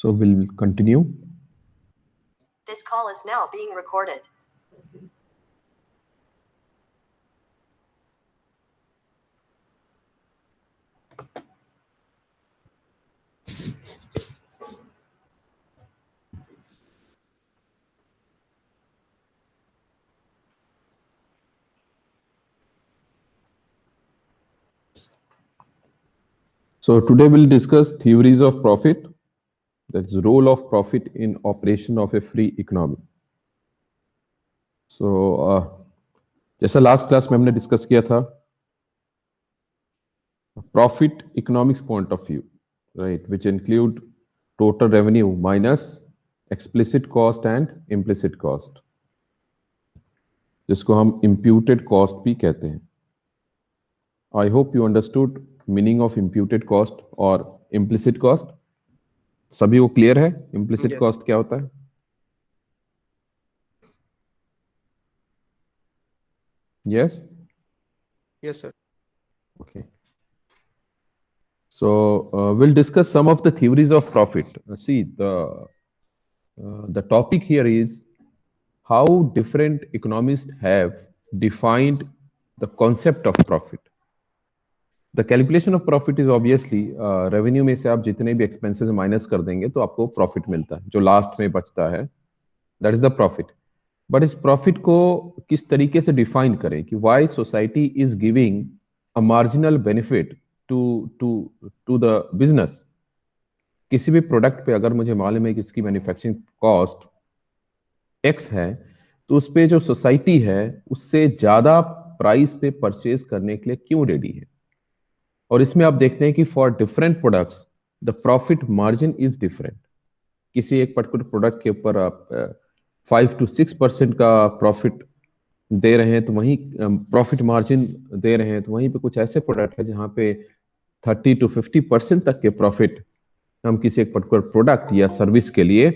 So we'll continue. This call is now being recorded. So today we'll discuss theories of profit. That's the role of profit in operation of a free economy. So जैसा last class में हमने discuss किया था, profit economics point of view, right, which include total revenue minus explicit cost and implicit cost, जिसको हम imputed cost भी कहते हैं. I hope you understood meaning of imputed cost और implicit cost. सभी को क्लियर है implicit Yes. cost क्या होता है? Yes? Yes, sir. Okay. So we'll discuss some of the theories of profit. See, the topic here is how different economists have defined the concept of profit. The calculation of profit is obviously revenue में से आप जितने भी expenses minus कर देंगे तो आपको profit मिलता है, जो last में बचता है, that is the profit. But इस profit को किस तरीके से define करें कि why society is giving a marginal benefit to the business. किसी भी प्रोडक्ट पे अगर मुझे मालूम है कि इसकी मैन्युफैक्चरिंग कॉस्ट एक्स है, तो उस पे जो सोसाइटी है उससे ज्यादा प्राइस पे परचेज करने के लिए क्यों रेडी है. और इसमें आप देखते हैं कि for different products the profit margin is different. किसी एक पर्टिकुलर प्रोडक्ट के ऊपर आप 5 to 6% का प्रॉफिट दे रहे हैं, तो वहीं प्रॉफिट मार्जिन दे रहे हैं, तो वहीं पे कुछ ऐसे प्रोडक्ट है जहां पे 30 to 50% तक के प्रॉफिट हम किसी एक पर्टिकुलर प्रोडक्ट या सर्विस के लिए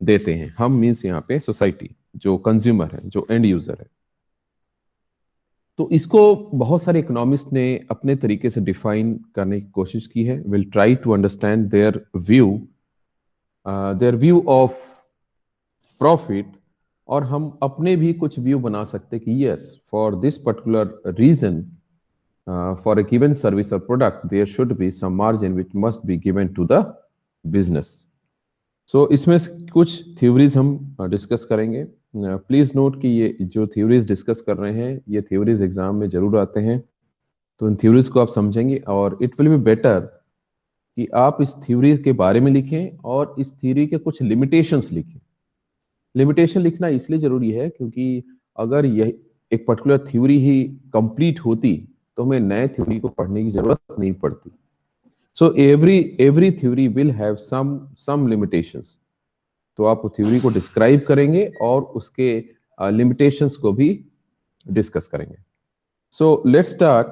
देते हैं. हम मीन्स यहाँ पे सोसाइटी, जो कंज्यूमर है, जो एंड यूजर है. तो इसको बहुत सारे इकोनॉमिस्ट ने अपने तरीके से डिफाइन करने की कोशिश की है. Will try to understand their view of profit, और हम अपने भी कुछ व्यू बना सकते हैं कि yes, for this particular reason, for a given service or product, there should be some margin which must be given to the business. So इसमें कुछ थ्योरीज हम डिस्कस करेंगे. प्लीज नोट कि ये जो थ्योरीज डिस्कस कर रहे हैं, ये थ्योरीज एग्जाम में जरूर आते हैं, तो इन थ्योरीज को आप समझेंगे और इट विल बी बेटर कि आप इस थ्योरी के बारे में लिखें और इस थ्योरी के कुछ लिमिटेशंस लिखें. लिमिटेशन लिखना इसलिए जरूरी है क्योंकि अगर यह एक पर्टिकुलर थ्योरी ही कंप्लीट होती तो हमें नए थ्योरी को पढ़ने की जरूरत नहीं पड़ती. So every theory will have some limitations. तो आप थ्योरी को डिस्क्राइब करेंगे और उसके लिमिटेशंस को भी डिस्कस करेंगे. So let's start.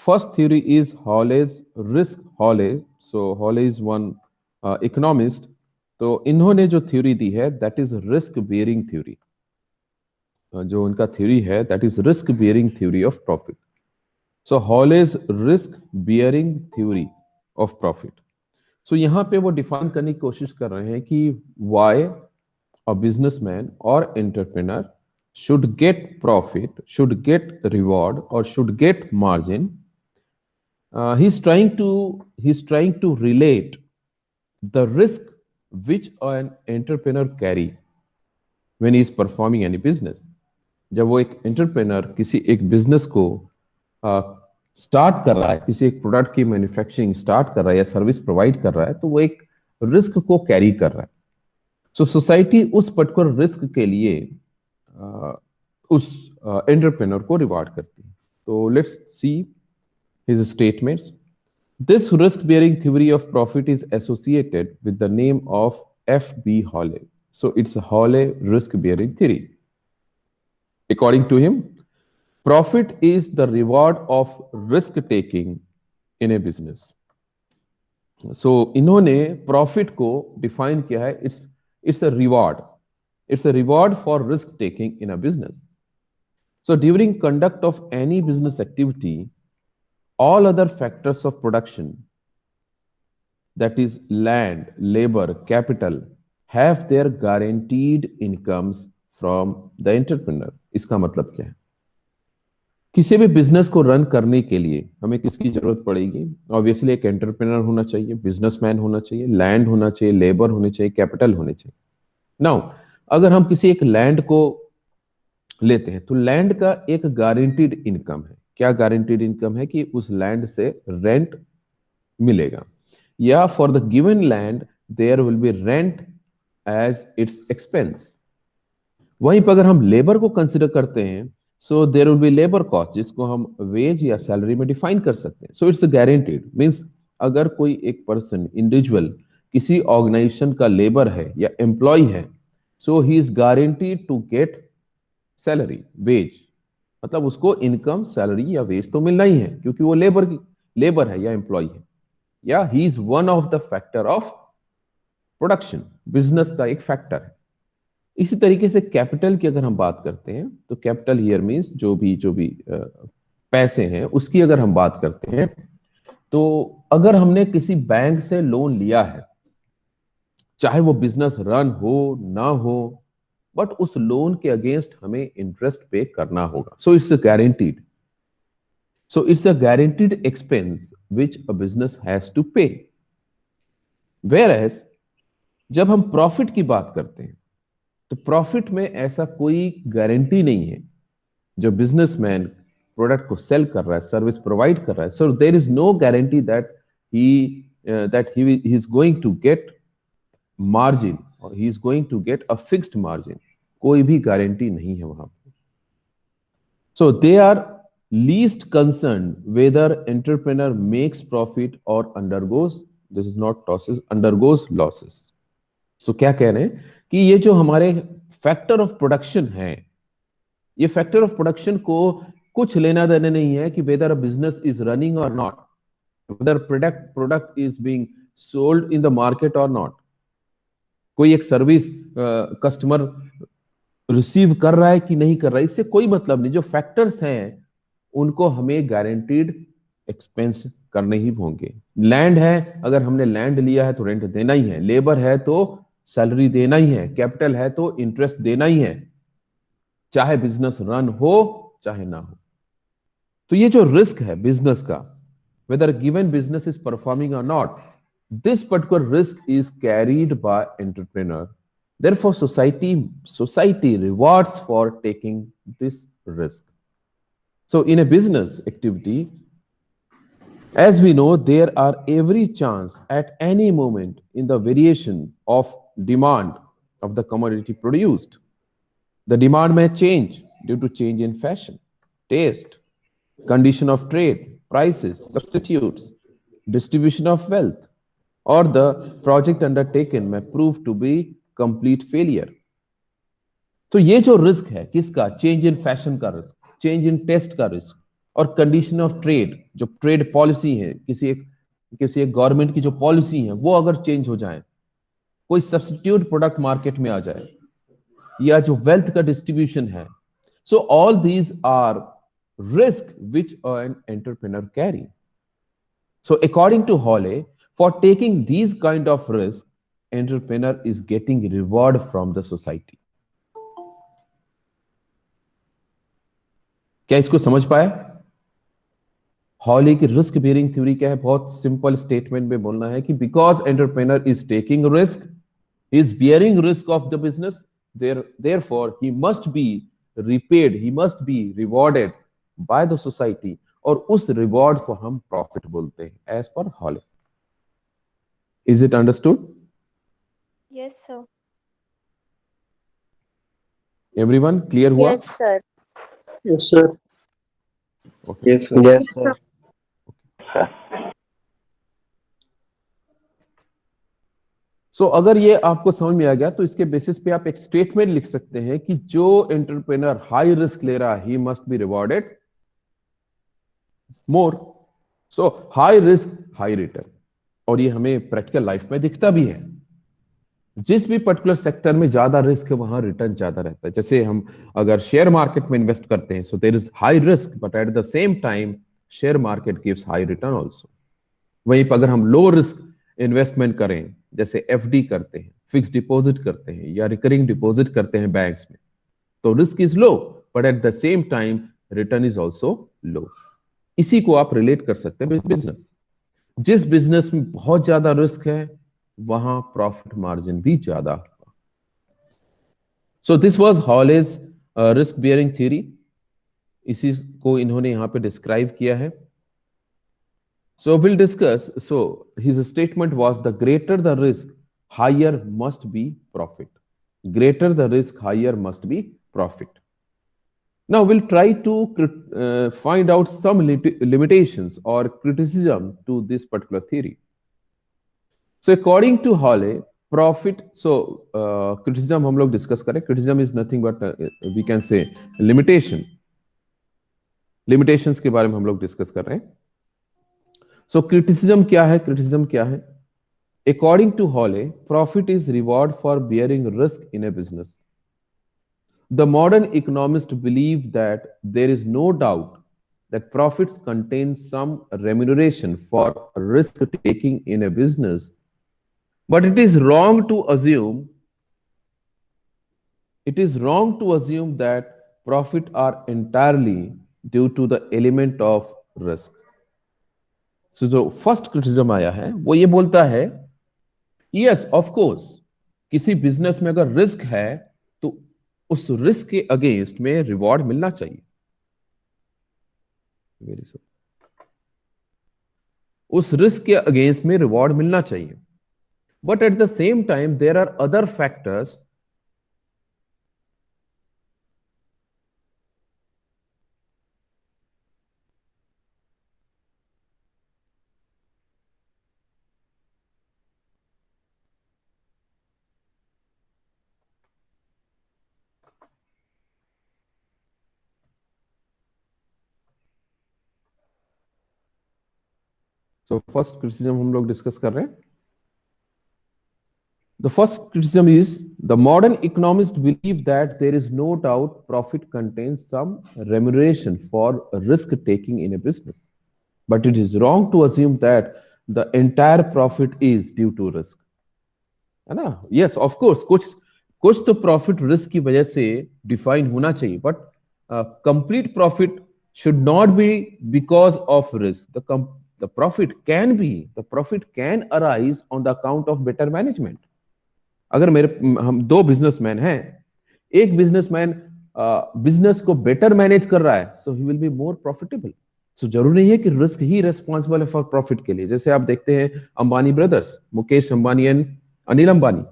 First theory is Hawley's risk Hawley's. So Hawley's one economist. तो इन्होंने जो थ्योरी दी है that is risk bearing theory. जो उनका थ्योरी है that is risk bearing theory of profit. So Hawley's risk bearing theory of profit. So यहां पे वो डिफाइन करने की कोशिश कर रहे हैं कि व्हाई अ बिजनेसमैन और entrepreneur should get profit, should get reward, or should get margin. He's trying to relate the risk which an entrepreneur carry when he is performing any business. जब वो एक एंटरप्रेन्योर किसी एक business को start कर रहा है, किसी एक प्रोडक्ट की मैन्युफैक्चरिंग स्टार्ट कर रहा है या सर्विस प्रोवाइड कर रहा है, तो वो एक रिस्क को कैरी कर रहा है. सो सोसाइटी उस पर्टिकुलर रिस्क के लिए उस एंटरप्रेन्योर को रिवार्ड करती है. तो let's see his statements. This risk bearing theory of profit is associated with the name of F.B. Hawley. So it's Hawley risk bearing theory. According to him, profit is the reward of risk taking in a business. So इन्होंने profit को define किया है, it's a reward. It's a reward for risk taking in a business. So during conduct of any business activity, all other factors of production that is land, labor, capital, have their guaranteed incomes from the entrepreneur. इसका मतलब क्या है? किसी भी business को run करने के लिए हमें किसकी जरूरत पड़ेगी? ऑब्वियसली एक एंटरप्रेन्योर होना चाहिए, बिजनेसमैन होना चाहिए, लैंड होना चाहिए, लेबर होने चाहिए, कैपिटल होने चाहिए। नाउ अगर हम किसी एक लैंड को लेते हैं तो लैंड का एक गारंटीड इनकम है। क्या गारंटीड इनकम है? कि उस लैंड से रेंट मिलेगा, या for the given land there will be rent as its expense. वहीं पर अगर हम लेबर को कंसिडर करते हैं, so there will be labour cost, जिसको हम वेज या सैलरी में डिफाइन कर सकते हैं। सो इट्स गारंटीड मींस अगर कोई एक पर्सन इंडिविजुअल किसी ऑर्गेनाइजेशन का लेबर है या एम्प्लॉय है, so he is guaranteed to get salary, wage, मतलब उसको इनकम, सैलरी या वेज तो मिलना ही है, क्योंकि वो लेबर है या एम्प्लॉय है, या he is one of the factor of production, business का एक फैक्टर है। इसी तरीके से कैपिटल की अगर हम बात करते हैं तो कैपिटल हियर मींस जो भी पैसे हैं उसकी अगर हम बात करते हैं, तो अगर हमने किसी बैंक से लोन लिया है, चाहे वो बिजनेस रन हो ना हो, बट उस लोन के अगेंस्ट हमें इंटरेस्ट पे करना होगा। So it's guaranteed, so it's a guaranteed expense which a business has to pay. Whereas जब हम प्रॉफिट की बात करते हैं तो प्रॉफिट में ऐसा कोई गारंटी नहीं है। जो बिजनेसमैन प्रोडक्ट को सेल कर रहा है, सर्विस प्रोवाइड कर रहा है, so there is no guarantee he is going to get margin और he is going to get a fixed margin. कोई भी गारंटी नहीं है वहां पर। So they are least concern whether entrepreneur makes profit और undergoes, this is not losses, undergoes losses. So क्या कह रहे हैं कि ये जो हमारे फैक्टर ऑफ प्रोडक्शन है, ये फैक्टर ऑफ प्रोडक्शन को कुछ लेना देना नहीं है कि whether a business is running और not, whether product is being sold in the market और नॉट। कोई एक सर्विस कस्टमर रिसीव कर रहा है कि नहीं कर रहा है, इससे कोई मतलब नहीं। जो फैक्टर्स हैं उनको हमें गारंटीड एक्सपेंस करने ही होंगे। लैंड है, अगर हमने लैंड लिया है तो रेंट देना ही है, लेबर है तो सैलरी देना ही है, कैपिटल है तो इंटरेस्ट देना ही है, चाहे बिजनेस रन हो चाहे ना हो। तो ये जो रिस्क है बिजनेस का, whether a given business is performing or not, this particular risk is carried by entrepreneur. Therefore society rewards for taking this risk. So in a business activity, as we know, there are every chance at any moment in the variation of demand of the commodity produced. The demand may change due to change in fashion, taste, condition of trade, prices, substitutes, distribution of wealth, or the project undertaken may prove to be complete failure. तो ये जो risk है किसका? Change in fashion का risk, change in test का risk, और condition of trade, जो trade policy है, किसी एक गवर्नमेंट की जो पॉलिसी है वो अगर चेंज हो जाए, कोई सब्स्टिट्यूट प्रोडक्ट मार्केट में आ जाए, या जो वेल्थ का डिस्ट्रीब्यूशन है। So all these are risk which an entrepreneur carry. So according to Hawley, for taking these kind of risk, entrepreneur is getting reward from the society. क्या इसको समझ पाए? हॉली की रिस्क बेयरिंग थ्योरी क्या है? बहुत सिंपल स्टेटमेंट में बोलना है कि because entrepreneur is taking risk, is bearing risk of the business, therefore he must be repaid, he must be rewarded by the society, और उस रिवॉर्ड को हम प्रॉफिट बोलते हैं as per Hawley. Is it understood? Yes, sir. Everyone clear हुआ? Yes, sir. Yes, sir. Okay. Yes, sir. Yes, sir. So अगर ये आपको समझ में आ गया तो इसके बेसिस पे आप एक स्टेटमेंट लिख सकते हैं कि जो एंटरप्रेन्योर हाई रिस्क ले रहा है, he must be rewarded more. So high risk high return, और ये हमें प्रैक्टिकल लाइफ में दिखता भी है। जिस भी पर्टिकुलर सेक्टर में ज्यादा रिस्क है वहां रिटर्न ज्यादा रहता है। जैसे हम अगर शेयर मार्केट में इन्वेस्ट करते हैं, so there is high risk but at the same time share market gives high return also. वहीं पर अगर हम लो रिस्क इन्वेस्टमेंट करें, जैसे एफडी करते हैं, फिक्स डिपॉजिट करते हैं या रिकरिंग डिपॉजिट करते हैं बैंक्स में, तो risk is low but at the same time return is also low. इसी को आप रिलेट कर सकते हैं बिजनेस। जिस बिजनेस में बहुत ज्यादा रिस्क है वहां प्रॉफिट मार्जिन भी ज्यादा। So this was haulage risk bearing theory. इसी को इन्होंने यहां पे डिस्क्राइब किया है। So we'll discuss. So his statement was, the greater the risk, higher must be profit. Greater the risk, higher must be profit. Now we'll try to find out some limitations or criticism to this particular theory. So according to Hale, profit. So criticism हम लोग discuss करें. Criticism is nothing but we can say limitation. Limitations के बारे में हम लोग discuss कर रहे हैं. So criticism क्या है? Criticism क्या है? According to Hale, profit is reward for bearing risk in a business. The modern economists believe that there is no doubt that profits contain some remuneration for risk taking in a business, but it is wrong to assume that profit are entirely due to the element of risk. So जो first criticism आया है वो ये बोलता है, yes of course किसी business में अगर रिस्क है तो उस रिस्क के अगेंस्ट में रिवॉर्ड मिलना चाहिए। उस रिस्क के अगेंस्ट में रिवॉर्ड मिलना चाहिए, but at the same time there are other factors तो फर्स्ट क्रिटिसिज्म हम लोग डिस्कस कर रहे हैं। The first criticism is, the modern economists believe that there is no doubt profit contains some remuneration for risk taking in a business, but it is wrong to assume that the entire profit is due to risk, है ना? Yes, of course, कुछ तो profit risk की वजह से define होना चाहिए, but complete profit should not be because of risk. The profit can arise on the account of better management. अगर हम दो बिजनेसमैन हैं, एक बिजनेसमैन बिजनेस को बेटर मैनेज कर रहा है, so he will be more profitable. So जरूरी नहीं है कि रिस्क ही रेस्पॉन्सिबल है फॉर प्रॉफिट के लिए। जैसे आप देखते हैं अंबानी ब्रदर्स, मुकेश अंबानी एंड अनिल अंबानी।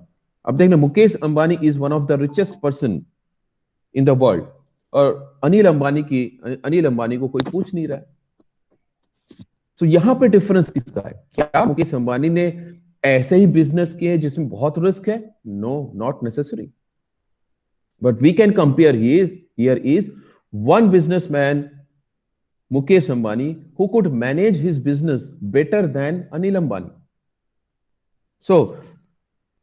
अब देखना, Mukesh Ambani is one of the richest person in the world, और अनिल अंबानी को कोई पूछ नहीं रहा है। तो यहां पे डिफरेंस किसका है? क्या मुकेश अंबानी ने ऐसे ही बिजनेस किए जिसमें बहुत रिस्क है? No, not necessary, but we can compare here is one businessman, Mukesh Ambani, who could manage his business better than Anil Ambani. So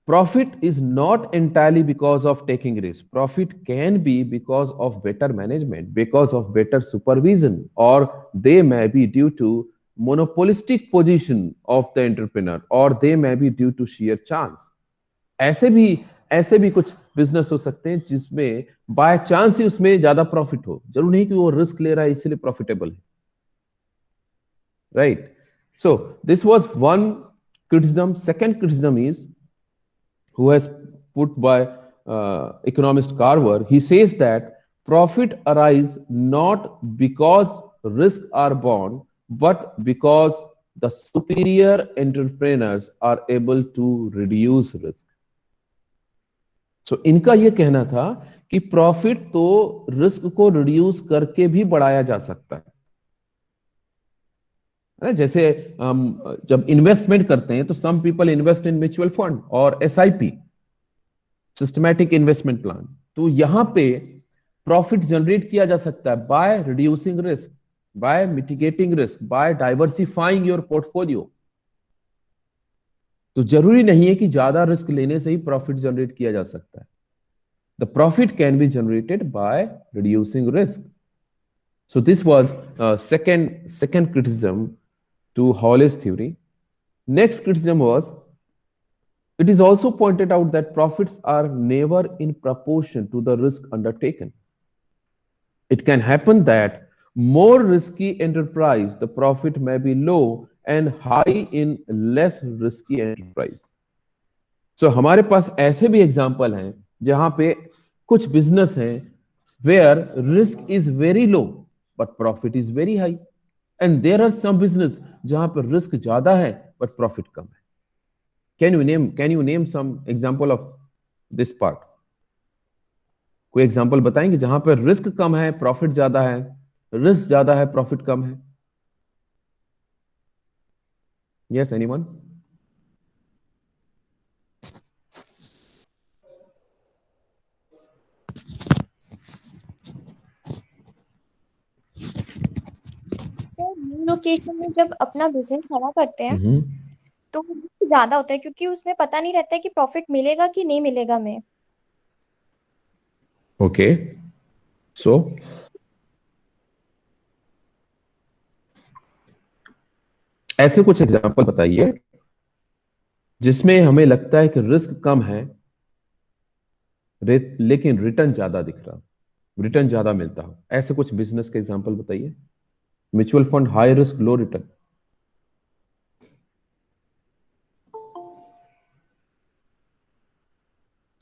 profit is not entirely because of taking risk. Profit can be because of better management, because of better supervision, or they may be due to monopolistic position of the entrepreneur, or they may be due to sheer chance. ऐसे भी कुछ business हो सकते हैं जिसमें by chance ही उसमें ज्यादा profit हो। जरूर नहीं कि वो रिस्क ले रहा है इसलिए प्रॉफिटेबल है, right? So this was one criticism. Second criticism is, who has put by economist Carver. He says that profit arise not because risks are born, but because the superior entrepreneurs are able to reduce risk. So इनका यह कहना था कि profit तो risk को reduce करके भी बढ़ाया जा सकता है। जैसे जब इन्वेस्टमेंट करते हैं तो some people invest in mutual fund और एसआईपी, सिस्टमैटिक इन्वेस्टमेंट प्लान। तो यहां पे प्रॉफिट जनरेट किया जा सकता है by reducing risk, by mitigating risk, by diversifying your portfolio. तो जरूरी नहीं है कि ज्यादा रिस्क लेने से ही प्रॉफिट जनरेट किया जा सकता है। The profit can be generated by reducing risk. So this was second criticism to Hall's theory. Next criticism was, it is also pointed out that profits are never in proportion to the risk undertaken. It can happen that more risky enterprise, the profit may be low and high in less risky enterprise. So हमारे पास ऐसे भी example हैं जहां पे कुछ business हैं where risk is very low but profit is very high, and there are some business जहां पर रिस्क ज्यादा है बट प्रॉफिट कम है. Can you name some example of this part? कोई एग्जांपल बताएंगे जहां पर रिस्क कम है प्रॉफिट ज्यादा है, रिस्क ज्यादा है प्रॉफिट कम है? Yes, anyone? Sir new location में जब अपना बिजनेस खड़ा करते हैं तो ज्यादा होता है क्योंकि उसमें पता नहीं रहता है कि प्रॉफिट मिलेगा कि नहीं मिलेगा हमें. ओके, सो ऐसे कुछ एग्जांपल बताइए जिसमें हमें लगता है कि रिस्क कम है लेकिन रिटर्न ज्यादा दिख रहा, रिटर्न ज्यादा मिलता हो. ऐसे कुछ बिजनेस के एग्जांपल बताइए. Mutual fund high risk low return.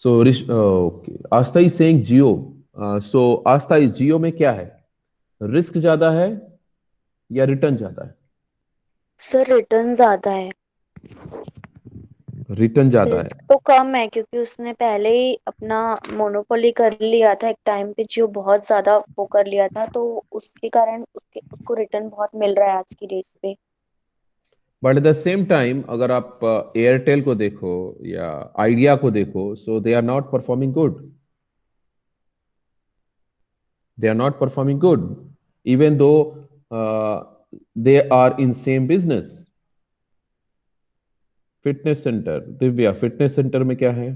So okay, Aastha is saying Jio. So Aastha is Jio में क्या है, रिस्क ज्यादा है या रिटर्न ज्यादा है? सर रिटर्न ज्यादा है. रिटर्न ज्यादा है. रिस्क तो कम है क्योंकि उसने पहले ही अपना मोनोपोली कर लिया था एक टाइम पे, जो बहुत ज्यादा वो कर लिया था, तो उसके कारण उसको रिटर्न बहुत मिल रहा है आज की डेट पे. But at the same time अगर आप एयरटेल को देखो या आइडिया को देखो, so they are not performing good. They are not performing good even though they are in same business. Fitness centre, Divya, fitness centre में क्या है?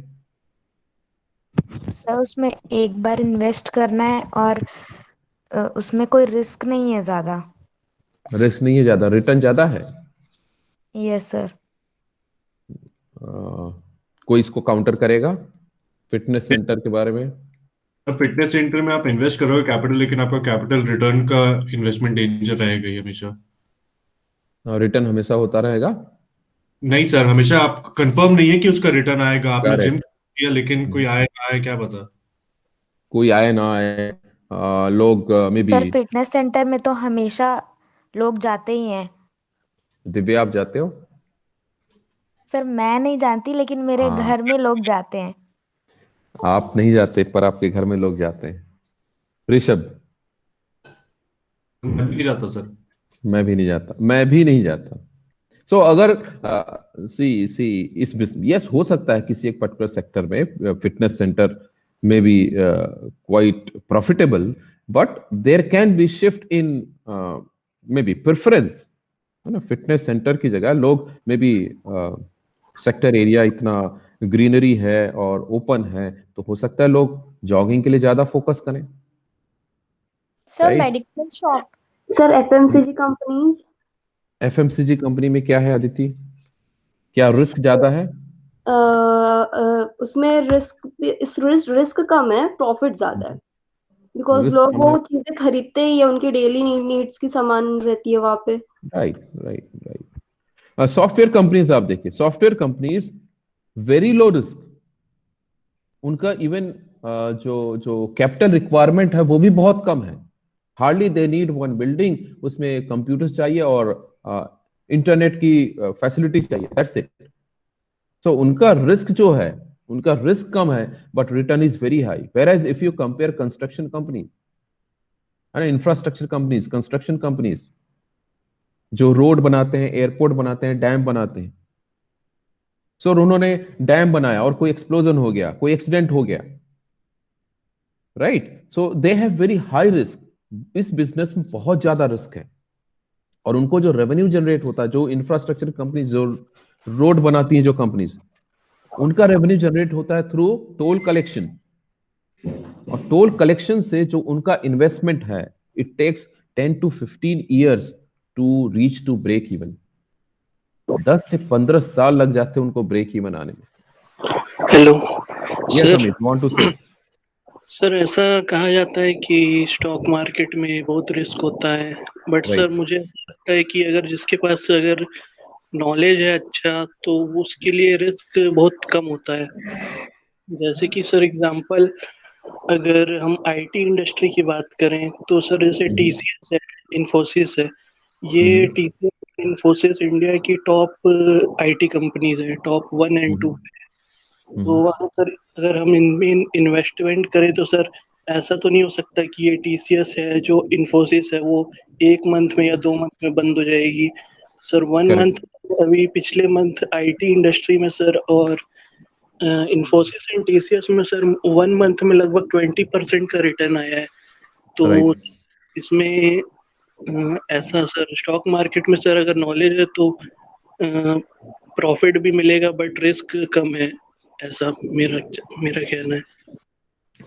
सर उसमें एक बार इन्वेस्ट करना है और उसमें कोई रिस्क नहीं है ज्यादा. रिस्क नहीं है ज्यादा, रिटर्न ज्यादा है. Yes sir. कोई इसको काउंटर करेगा फिटनेस सेंटर के बारे में? फिटनेस सेंटर में आप इन्वेस्ट करोगे कैपिटल, लेकिन आपका कैपिटल रिटर्न का इन्वेस्टमेंट डेंजर रहेगा ही हमेशा. रिटर्न हमेशा होता रहेगा? नहीं सर, हमेशा आप कंफर्म नहीं है कि उसका रिटर्न आएगा. आपने जिम करेक्ट. किया लेकिन कोई आए ना आए क्या पता. कोई आए ना आए, लोग may be. Sir fitness centre में तो हमेशा लोग जाते ही हैं. दिव्या, आप जाते हो? सर मैं नहीं जानती लेकिन मेरे हाँ, घर में लोग जाते हैं. आप नहीं जाते पर आपके घर में लोग जाते हैं. ऋषभ? मैं नहीं जाता सर. मैं भी नहीं जाता, मैं भी नहीं जाता. सो अगर सी सी इस यस हो सकता है किसी एक पर्टिकुलर सेक्टर में फिटनेस सेंटर में be quite profitable, but there can be shift in maybe preference, है ना. फिटनेस सेंटर की जगह लोग मे बी सेक्टर एरिया इतना ग्रीनरी है और ओपन है तो हो सकता है लोग जॉगिंग के लिए ज्यादा फोकस करें. Sir right. Medical shop. Sir FMCG companies. FMCG company में क्या है अदिति, क्या रिस्क ज्यादा है? उसमें रिस्क कम है, प्रॉफिट ज्यादा है. बिकॉज रिस्क लोग कम वो है. चीजें खरीदते ही है, उनकी डेली नीड्स की सामान रहती है वहां पे. Right right right. Software companies आप देखिए, software companies very low risk. उनका इवन जो जो कैपिटल रिक्वायरमेंट है वो भी बहुत कम है. Hardly they need one building, उसमें कंप्यूटर्स चाहिए और इंटरनेट की फैसिलिटी चाहिए, दैट्स इट. सो उनका रिस्क जो है, उनका रिस्क कम है but return is very high. Whereas if you compare construction companies, है ना, इंफ्रास्ट्रक्चर कंपनीज, कंस्ट्रक्शन कंपनीज जो रोड बनाते हैं, एयरपोर्ट बनाते हैं, डैम बनाते हैं. सो उन्होंने डैम बनाया और कोई एक्सप्लोजन हो गया, कोई एक्सीडेंट हो गया, right. So they have very high risk. इस बिजनेस में बहुत ज्यादा रिस्क है और उनको जो रेवेन्यू जनरेट होता है, जो इंफ्रास्ट्रक्चर कंपनीज, जो रोड बनाती हैं, जो कंपनीज, उनका रेवेन्यू जनरेट होता है थ्रू टोल कलेक्शन. और टोल कलेक्शन से जो उनका इन्वेस्टमेंट है, it takes 10 to 15 years to reach to break even. 10 से 15 साल लग जाते हैं उनको ब्रेक ही बनाने में। Hello yes sir. Amit, want to say? Sir ऐसा कहा जाता है कि स्टॉक मार्केट में बहुत रिस्क होता है, बट सर राइट। मुझे ऐसा लगता है कि अगर जिसके पास अगर नॉलेज है अच्छा, तो उसके लिए रिस्क बहुत कम होता है। जैसे कि सर एग्जांपल, अगर हम आईटी इंडस्ट्री की बात करें तो सर जैसे टीसीएस है, इन्फोसिस है, ये टीसीएस इन्फोसिस इंडिया की टॉप आईटी कंपनीज है, टॉप 1 और 2। तो वहाँ सर अगर हम इनमें इन्वेस्टमेंट करें तो सर ऐसा तो नहीं हो सकता कि ये टीसीएस है जो इन्फोसिस है वो 1 मंथ में या 2 मंथ में बंद हो जाएगी। Sir 1 month, correct. अभी पिछले मंथ आईटी इंडस्ट्री में सर और इन्फोसिस एंड टीसीएस में सर 1 मंथ में लगभग 20% का रिटर्न आया है। तो राइट। इसमें ऐसा सर स्टॉक मार्केट में सर अगर नॉलेज है तो प्रॉफिट भी मिलेगा बट रिस्क कम है, ऐसा मेरा मेरा कहना है।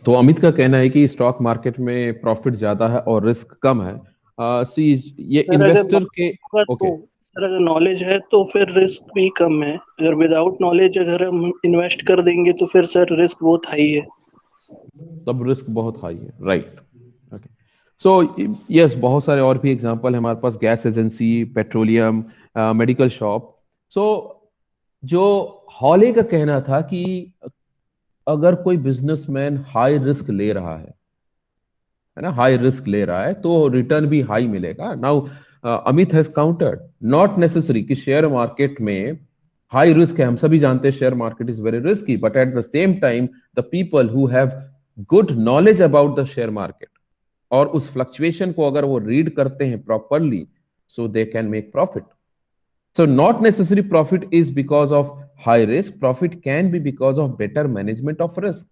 तो अमित का कहना है कि स्टॉक मार्केट में प्रॉफिट ज्यादा है और रिस्क कम है। सी ये सर अगर इन्वेस्टर knowledge के। होगा ओके। तो सर अगर नॉलेज है तो फिर रिस्क भी कम है, अगर विदाउट नॉलेज अगर हम इन्वेस्ट कर देंगे तो फिर सर रिस्क बहुत हाई है। तब रिस्क बहुत हाई है, राइट। ओके। सो यस, बहुत सारे और भी एग्जांपल है हमारे पास, gas agency, petroleum, medical shop. So जो हॉले का कहना था कि अगर कोई बिजनेसमैन हाई रिस्क ले रहा है ना, हाई रिस्क ले रहा है तो रिटर्न भी हाई मिलेगा। Now Amit has countered, not necessary कि शेयर मार्केट में हाई रिस्क है। हम सभी जानते हैं share market is very risky, but at the same time the people who have good knowledge about the share market और उस फ्लक्चुएशन को अगर वो रीड करते हैं properly, so they can make profit. So not necessary profit is because of high risk. Profit can be because of better management of risk.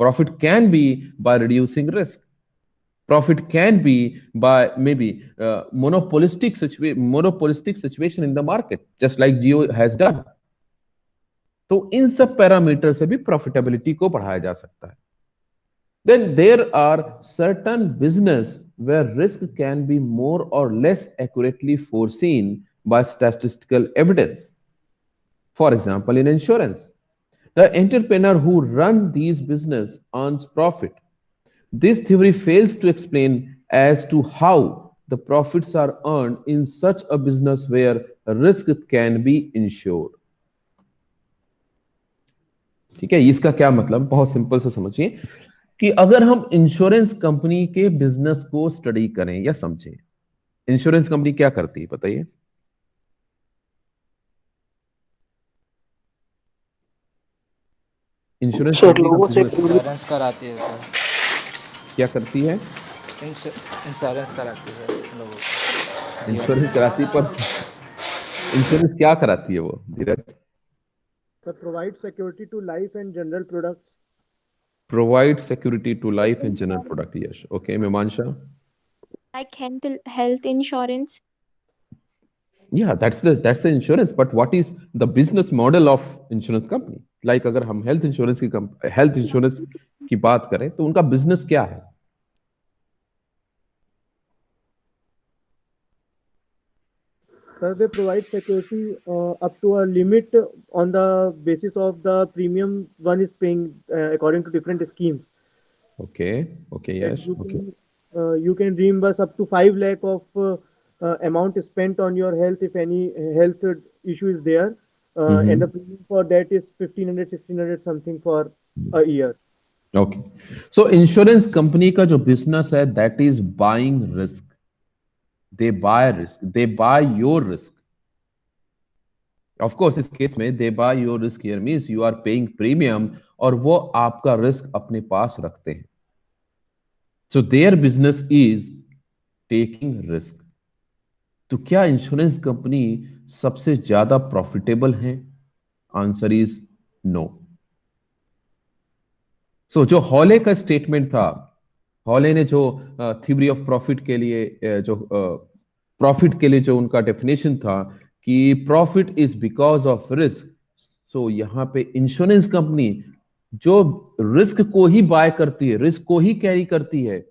Profit can be by reducing risk. Profit can be by maybe monopolistic situation in the market, just like Geo has done. तो इन सब parameter से भी profitability को बढ़ाया जा सकता है। Then there are certain business where risk can be more or less accurately foreseen by statistical evidence. For example, in insurance, the entrepreneur who runs these business earns profit. This theory fails to explain as to how the profits are earned in such a business where risk can be insured. ठीक है, इसका क्या मतलब, बहुत simple से समझिए कि अगर हम इंश्योरेंस कंपनी के बिजनेस को स्टडी करें या समझें, इंश्योरेंस कंपनी क्या करती है बताइए? इंश्योरेंस सर कंपनी का लोगों से बिजनेस इंश्योरेंस कराती है सर। क्या करती है? इंश्योरेंस कराती है लोगों को। इंश्योरेंस कराती है, पर इंश्योरेंस क्या कराती है वो धीरज? Sir, provide security to life and general products. Provide security to life and general Insurance, product. Yes. Okay, Memansha. like health insurance. Yeah, that's the insurance. But what is the business model of insurance company? Like अगर हम health insurance की बात करें तो उनका business क्या है? Sir, they provide security up to a limit on the basis of the premium one is paying according to different schemes. Okay. Okay. That Yes. Okay. you can reimburse up to 5 lakh of amount spent on your health if any health issue is there, and the premium for that is 1500 1600 something for a year. Okay. So insurance company का जो business है, that is buying risk. They buy risk. They buy your risk. Of course, इस case में they buy your risk here means you are paying premium और वो आपका risk अपने पास रखते हैं. So their business is taking risk. तो क्या इंश्योरेंस कंपनी सबसे ज्यादा प्रॉफिटेबल है? Answer is no. सो जो हॉले का स्टेटमेंट था, हॉले ने जो थ्योरी ऑफ प्रॉफिट के लिए जो प्रॉफिट के लिए जो उनका डेफिनेशन था कि profit is because of risk, so यहां पे इंश्योरेंस कंपनी जो रिस्क को ही बाय करती है, रिस्क को ही कैरी करती है,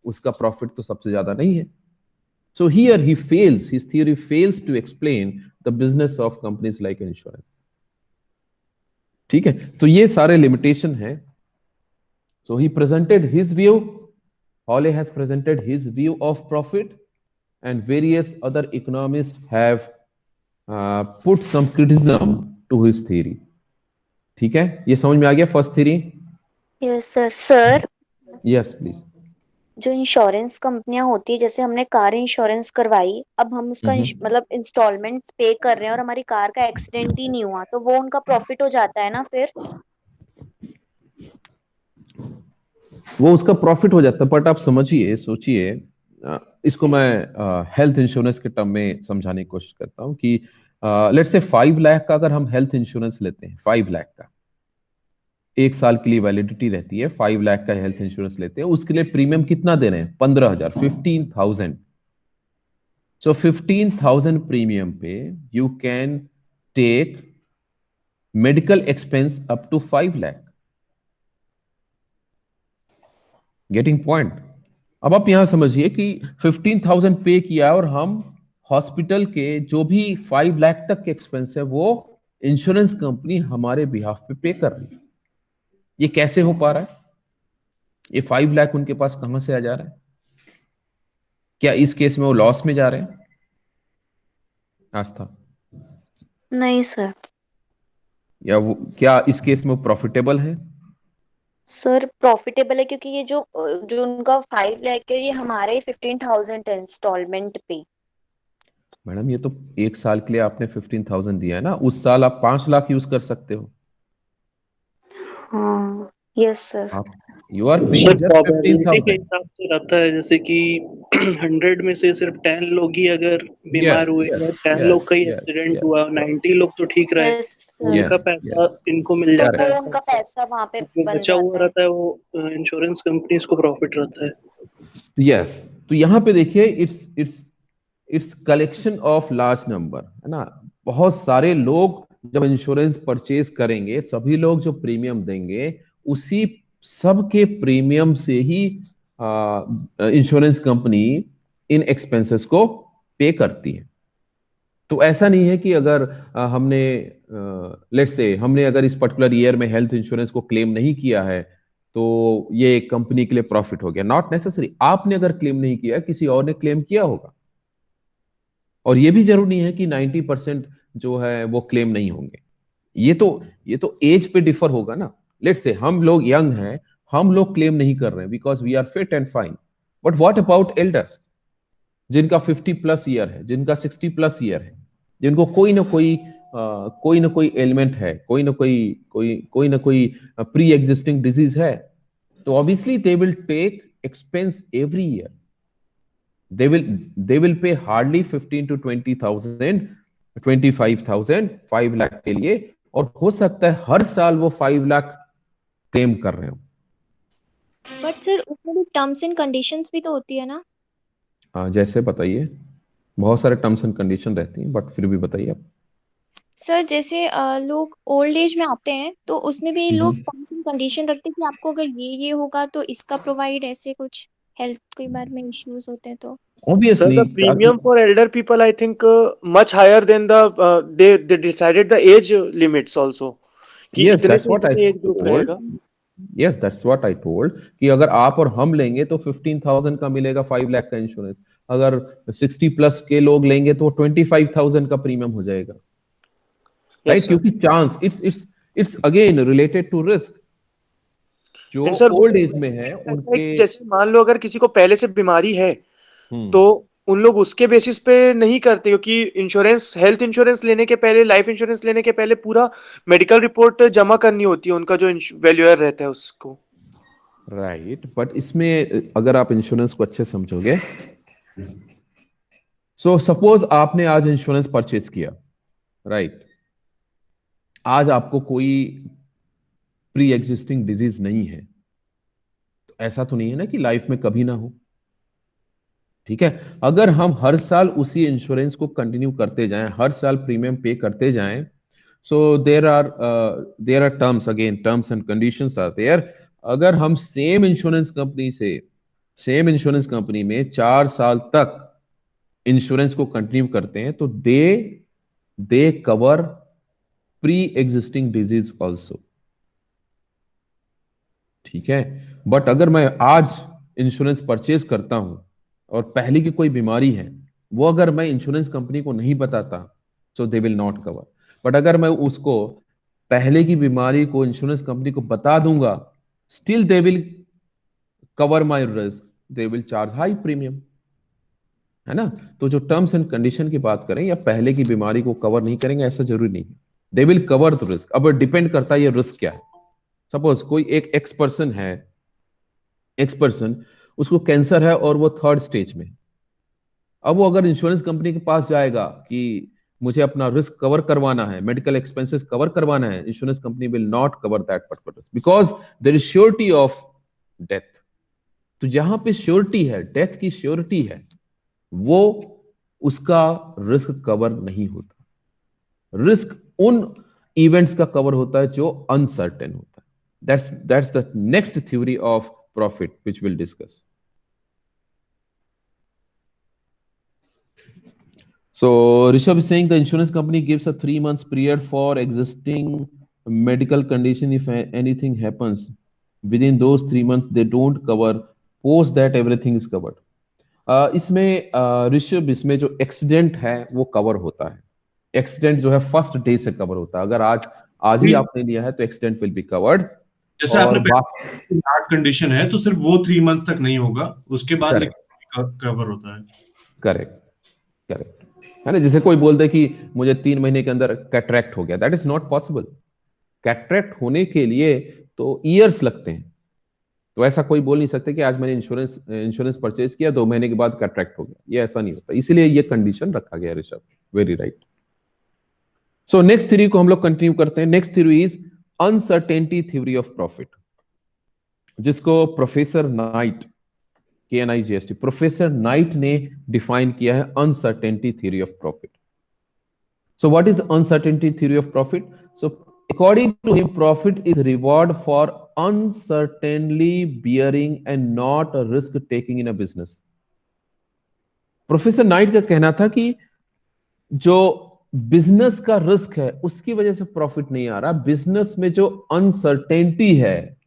उसका प्रॉफिट तो सबसे ज्यादा नहीं है. So here he fails, his theory fails to explain the business of companies like insurance. ठीक है, तो ये सारे लिमिटेशन है। So he presented his view, Hawley has presented his view of profit, and various other economist have put some criticism to his theory. ठीक है, ये समझ में आ गया first theory? Yes sir. Sir, yes please. जो insurance कंपनियां होती है, जैसे हमने कार इंश्योरेंस करवाई, अब हम उसका मतलब इंस्टॉलमेंट्स पे कर रहे हैं और हमारी कार का एक्सीडेंट ही नहीं हुआ, तो वो उनका प्रॉफिट हो जाता है ना फिर? वो उसका प्रॉफिट हो जाता है, बट आप समझिए, सोचिए, इसको मैं हेल्थ इंश्योरेंस के टर्म में समझाने की कोशिश करता हूँ कि लेट्स से 5 लाख का अगर हम हेल्थ इंश्योरेंस लेते हैं, 5 लाख का, 1 साल के लिए वैलिडिटी रहती है, 5 लाख का हेल्थ इंश्योरेंस लेते हैं, उसके लिए प्रीमियम कितना दे रहे हैं? 15,000, 15,000। So 15,000 premium pay you can take medical expense up to 5 lakh. Getting point? अब आप यहां समझिए कि 15,000 पे किया और हम हॉस्पिटल के जो भी 5 लाख तक के एक्सपेंस है वो इंश्योरेंस कंपनी हमारे बिहाफ पे कर रही है। ये कैसे हो पा रहा है? ये 5 लाख उनके पास कहां से आ जा रहा है? क्या इस केस में वो लॉस में जा रहे हैं? आस्था, नहीं सर। या वो क्या इस केस में वो प्रॉफिटेबल है? सर प्रॉफिटेबल है, क्योंकि ये जो जो उनका 5 लाख है, ये हमारे 15,000 है इंस्टॉलमेंट पे। मैडम, ये तो 1 साल के लिए आपने 15,000 दिया है ना, उस साल आप 5 लाख यूज कर सकते हो। हाँ यस सर। आप you are sir paying just probability के 15,000। हिसाब से रहता है, जैसे कि 100 में से सिर्फ 10 लोग ही अगर बीमार यस हुए यस या 10 यस लोग का ही यस एक्सीडेंट यस हुआ, 90 लोग तो ठीक रहे, यस तो सर। उनका यस पैसा यस इनको मिल तो जाता है। वो उनका पैसा वहां पे जो बन बचा हुआ जाता है। रहता है वो इंश्योरेंस कंपनीज को प्रॉफिट रहता है। यस, तो यहां पे देखिए, it's collection of large number, है ना। बहुत सारे लोग जब इंश्योरेंस परचेज करेंगे, सभी लोग जो प्रीमियम देंगे, उसी सब के प्रीमियम से ही इंश्योरेंस कंपनी इन एक्सपेंसेस को पे करती है। तो ऐसा नहीं है कि अगर हमने लेट्स से हमने अगर इस पर्टिकुलर ईयर में हेल्थ इंश्योरेंस को क्लेम नहीं किया है तो ये कंपनी के लिए प्रॉफिट हो गया। Not necessary. आपने अगर क्लेम नहीं किया, किसी और ने क्लेम किया होगा, और ये भी जरूरी नहीं है कि 90% जो है वो क्लेम नहीं होंगे। ये तो एज पे डिफर होगा ना। लेट्स से हम लोग यंग हैं, हम लोग क्लेम नहीं कर रहे हैं because we are fit and fine, but what about elders जिनका 50+ ईयर है, जिनका 60+ ईयर है, जिनको कोई ना कोई एलिमेंट है, कोई ना कोई प्री एग्जिस्टिंग डिजीज है, तो obviously they will take expense every year. They will pay hardly 15 to 20,000, 25,000 5 lakh के लिए, और हो सकता है हर साल वो 5 लाख क्लेम कर रहे हो। बट सर उसमें भी टर्म्स एंड कंडीशंस भी तो होती है ना? हाँ, जैसे बताइए, बहुत सारे टर्म्स एंड कंडीशन रहती हैं, बट फिर भी बताइए आप। सर जैसे लोग ओल्ड एज में आते हैं तो उसमें भी लोग हम्म। टर्म्स एंड कंडीशन रखते हैं कि आपको अगर ये होगा तो इसका प्रोवाइड, ऐसे कुछ हेल्थ के बारे में इश्यूज होते हैं तो। Sir, ऑब्वियसली, the ताकि premium for elder people, I think, much higher than the they decided the age limits also. कि यस, इतने दैट्स से व्हाट आई इतने एज ग्रुप टोल्ड। रहेगा। Yes, that's what I told कि अगर आप और हम लेंगे तो 15,000 का मिलेगा 5 लाख का इंश्योरेंस। अगर 60+ के लोग लेंगे तो 25,000 का प्रीमियम हो जाएगा, यस राइट? सर। क्योंकि chance it's again related to risk. जो एंड सर वो ओल्ड एज में वैसे है रहता है उनके। कि जैसे मान लो अगर किसी को पहले से बीमारी है तो हम्म। उन लोग उसके बेसिस पे नहीं करते, क्योंकि इंश्योरेंस, हेल्थ इंश्योरेंस लेने के पहले, लाइफ इंश्योरेंस लेने के पहले पूरा मेडिकल रिपोर्ट जमा करनी होती है उनका जो वैल्यूअर रहता है उसको। राइट, बट इसमें अगर आप इंश्योरेंस को अच्छे समझोगे, सो सपोज आपने आज इंश्योरेंस परचेज किया, राइट? आज आपको कोई प्री एग्जिस्टिंग डिजीज नहीं है, तो ऐसा तो नहीं है ना कि लाइफ में कभी ना हो। ठीक है, अगर हम हर साल उसी इंश्योरेंस को कंटिन्यू करते जाएं, हर साल प्रीमियम पे करते जाएं, so there are terms, again terms and conditions are there. अगर हम सेम इंश्योरेंस कंपनी में 4 साल तक इंश्योरेंस को कंटिन्यू करते हैं तो they they cover pre existing disease also. ठीक है, बट अगर मैं आज इंश्योरेंस परचेज करता हूं और पहले की कोई बीमारी है, वो अगर मैं इंश्योरेंस कंपनी को नहीं बताता, so they will not cover. But अगर मैं उसको पहले की बीमारी को इंश्योरेंस कंपनी को बता दूंगा, still they will cover my risk, they will charge high premium, है ना। तो जो टर्म्स एंड कंडीशन की बात करें, या पहले की बीमारी को कवर नहीं करेंगे ऐसा जरूरी नहीं है, they will cover the risk. अब डिपेंड करता है ये रिस्क क्या है। सपोज कोई एक एक्स पर्सन है, एक्स पर्सन उसको कैंसर है और वो 3rd स्टेज में। अब वो अगर इंश्योरेंस कंपनी के पास जाएगा कि मुझे अपना रिस्क कवर करवाना है, मेडिकल एक्सपेंसेस कवर करवाना है, insurance company will not cover that particular risk because there is surety of death. तो जहां पे श्योरिटी है, डेथ की श्योरिटी है, वो उसका रिस्क कवर नहीं होता। रिस्क उन इवेंट्स का कवर होता है जो अनसर्टेन होता है। That's the next theory of profit which will discuss. So Rishabh is saying the insurance company gives a 3 months period for existing medical condition. If anything happens within those 3 months, they don't cover. Post that everything is covered. इसमें ऋषभ, इसमें जो accident है वो cover होता है। Accident जो है first day से कवर होता है। अगर आज ही आपने लिया है तो एक्सीडेंट विल बी कवर्ड। जैसे और आपने कंडीशन है तो सिर्फ वो 3 मंथ्स तक नहीं होगा, उसके बाद करेक्ट कवर होता है। करेक्ट करेक्ट, है ना। जैसे कोई बोल दे कि मुझे 3 महीने के अंदर कैटरेक्ट हो गया, that is not possible. Cataract होने के लिए तो ईयर्स लगते हैं। तो ऐसा कोई बोल नहीं सकते कि आज मैंने इंश्योरेंस परचेज किया 2 महीने के बाद कैटरेक्ट हो गया, ये ऐसा नहीं होता। इसीलिए ये कंडीशन रखा गया Rishabh, very right. So next theory को हम लोग कंटिन्यू करते हैं। Next theory is uncertainty theory of profit, जिसको professor Knight, KNIGST, professor Knight ने डिफाइन किया है uncertainty theory of profit. So what is uncertainty theory of profit? So according to him, profit is reward for uncertainly bearing and not a risk taking in a business. Professor night का कहना था कि जो business का risk है उसकी वजह से प्रॉफिट नहीं आ रहा, बिजनेस में जो अनसर्टेनिटी है,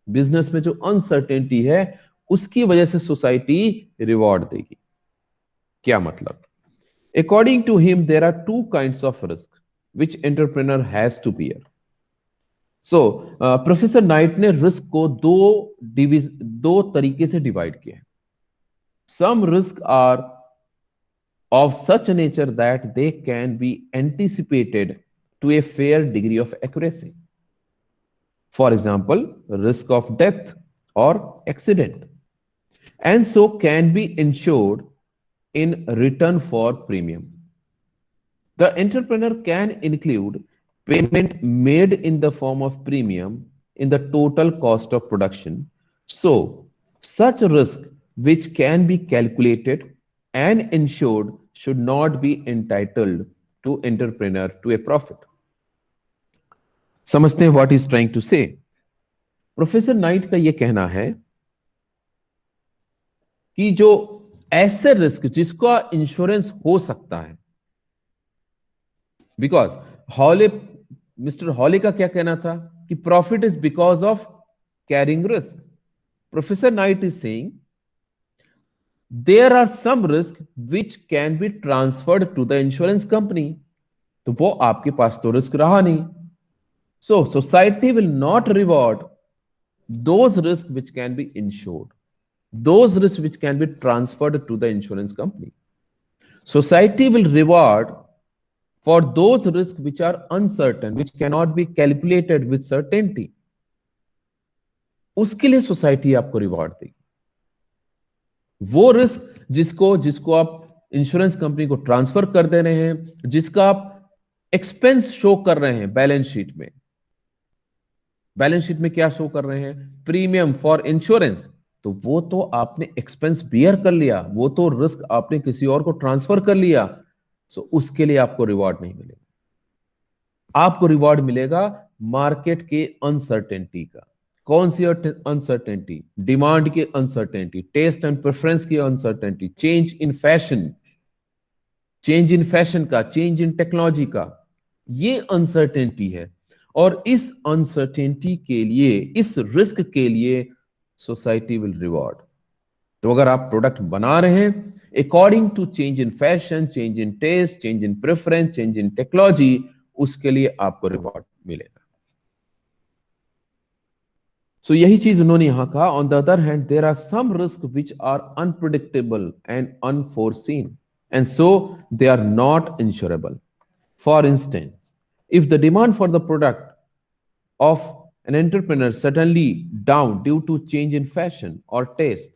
बिजनेस में जो अनसर्टेनिटी है उसकी वजह से सोसाइटी रिवॉर्ड देगी। क्या मतलब? According to him, there are 2 kinds of risk which entrepreneur has to bear. So, professor Knight ने रिस्क को दो तरीके से डिवाइड किया है। Some risks are of such a nature that they can be anticipated to a fair degree of accuracy. For example, risk of death or accident, and so can be insured in return for premium. The entrepreneur can include payment made in the form of premium in the total cost of production. So, such risk which can be calculated and insured should not be entitled to entrepreneur to a profit. समझते हैं what he's trying to say? Professor night का यह कहना है कि जो ऐसे risk जिसका इंश्योरेंस हो सकता है, बिकॉज मिस्टर हॉले का क्या कहना था कि profit is because of carrying risk. Professor Knight is saying there are some risk which can be transferred to the insurance company. तो वो आपके पास तो रिस्क रहा नहीं, so society will not reward those risk which can be insured, those risks which can be transferred to the insurance company. Society will reward for those risks which are uncertain, which cannot be calculated with certainty. उसके लिए society आपको reward देगी। वो risk जिसको आप insurance company को transfer कर दे रहे हैं, जिसका आप एक्सपेंस शो कर रहे हैं बैलेंस शीट में। बैलेंस शीट में क्या शो कर रहे हैं? Premium for insurance. तो वो तो आपने एक्सपेंस बियर कर लिया, वो तो रिस्क आपने किसी और को ट्रांसफर कर लिया, सो उसके लिए आपको रिवॉर्ड नहीं मिलेगा। आपको रिवॉर्ड मिलेगा मार्केट के अनसर्टेनिटी का। कौन सी अनसर्टेनिटी? डिमांड की अनसर्टेनिटी, टेस्ट एंड प्रेफरेंस की uncertainty, change in fashion, change in fashion का, चेंज इन टेक्नोलॉजी का, ये अनसर्टेनिटी है। और इस अनसर्टेनिटी के लिए, इस रिस्क के लिए सोसाइटी विल रिवॉर्ड। तो अगर आप प्रोडक्ट बना रहे हैं according to change in fashion, change in taste, change in preference, change in technology, उसके लिए आपको रिवॉर्ड मिलेगा। सो यही चीज उन्होंने यहां कहा, on the other hand there are some risk which are unpredictable and unforeseen and so they are not insurable. For instance, if the demand for the product of an entrepreneur suddenly down due to change in fashion or taste,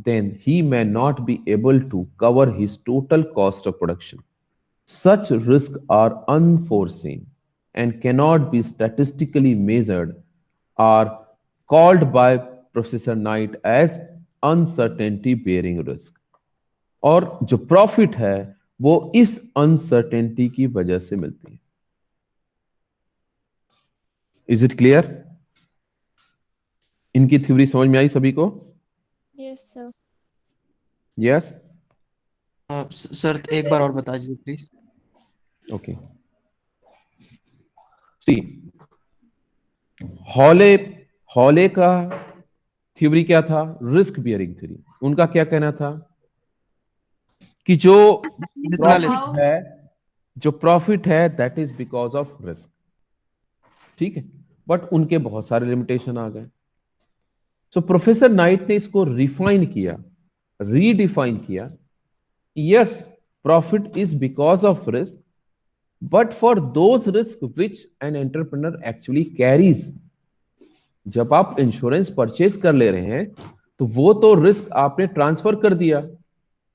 then he may not be able to cover his total cost of production. Such risks are unforeseen and cannot be statistically measured, are called by Professor Knight as uncertainty bearing risk. और जो profit है वो इस uncertainty की वजह से मिलती है। Is it clear? इनकी थ्योरी समझ में आई सभी को? Yes sir. यस सर एक बार और बता दीजिए please. Okay, see Hawley Hawley का थ्योरी क्या था? Risk bearing theory. उनका क्या कहना था कि जो प्रॉफिट है, जो प्रॉफिट है that is because of risk. ठीक है, बट उनके बहुत सारे लिमिटेशन आ गए। सो प्रोफेसर नाइट ने इसको रिफाइन किया, रीडिफाइन किया। Yes, profit is because of risk, but for those risk which an entrepreneur actually carries. जब आप इंश्योरेंस परचेज कर ले रहे हैं तो वो तो रिस्क आपने ट्रांसफर कर दिया,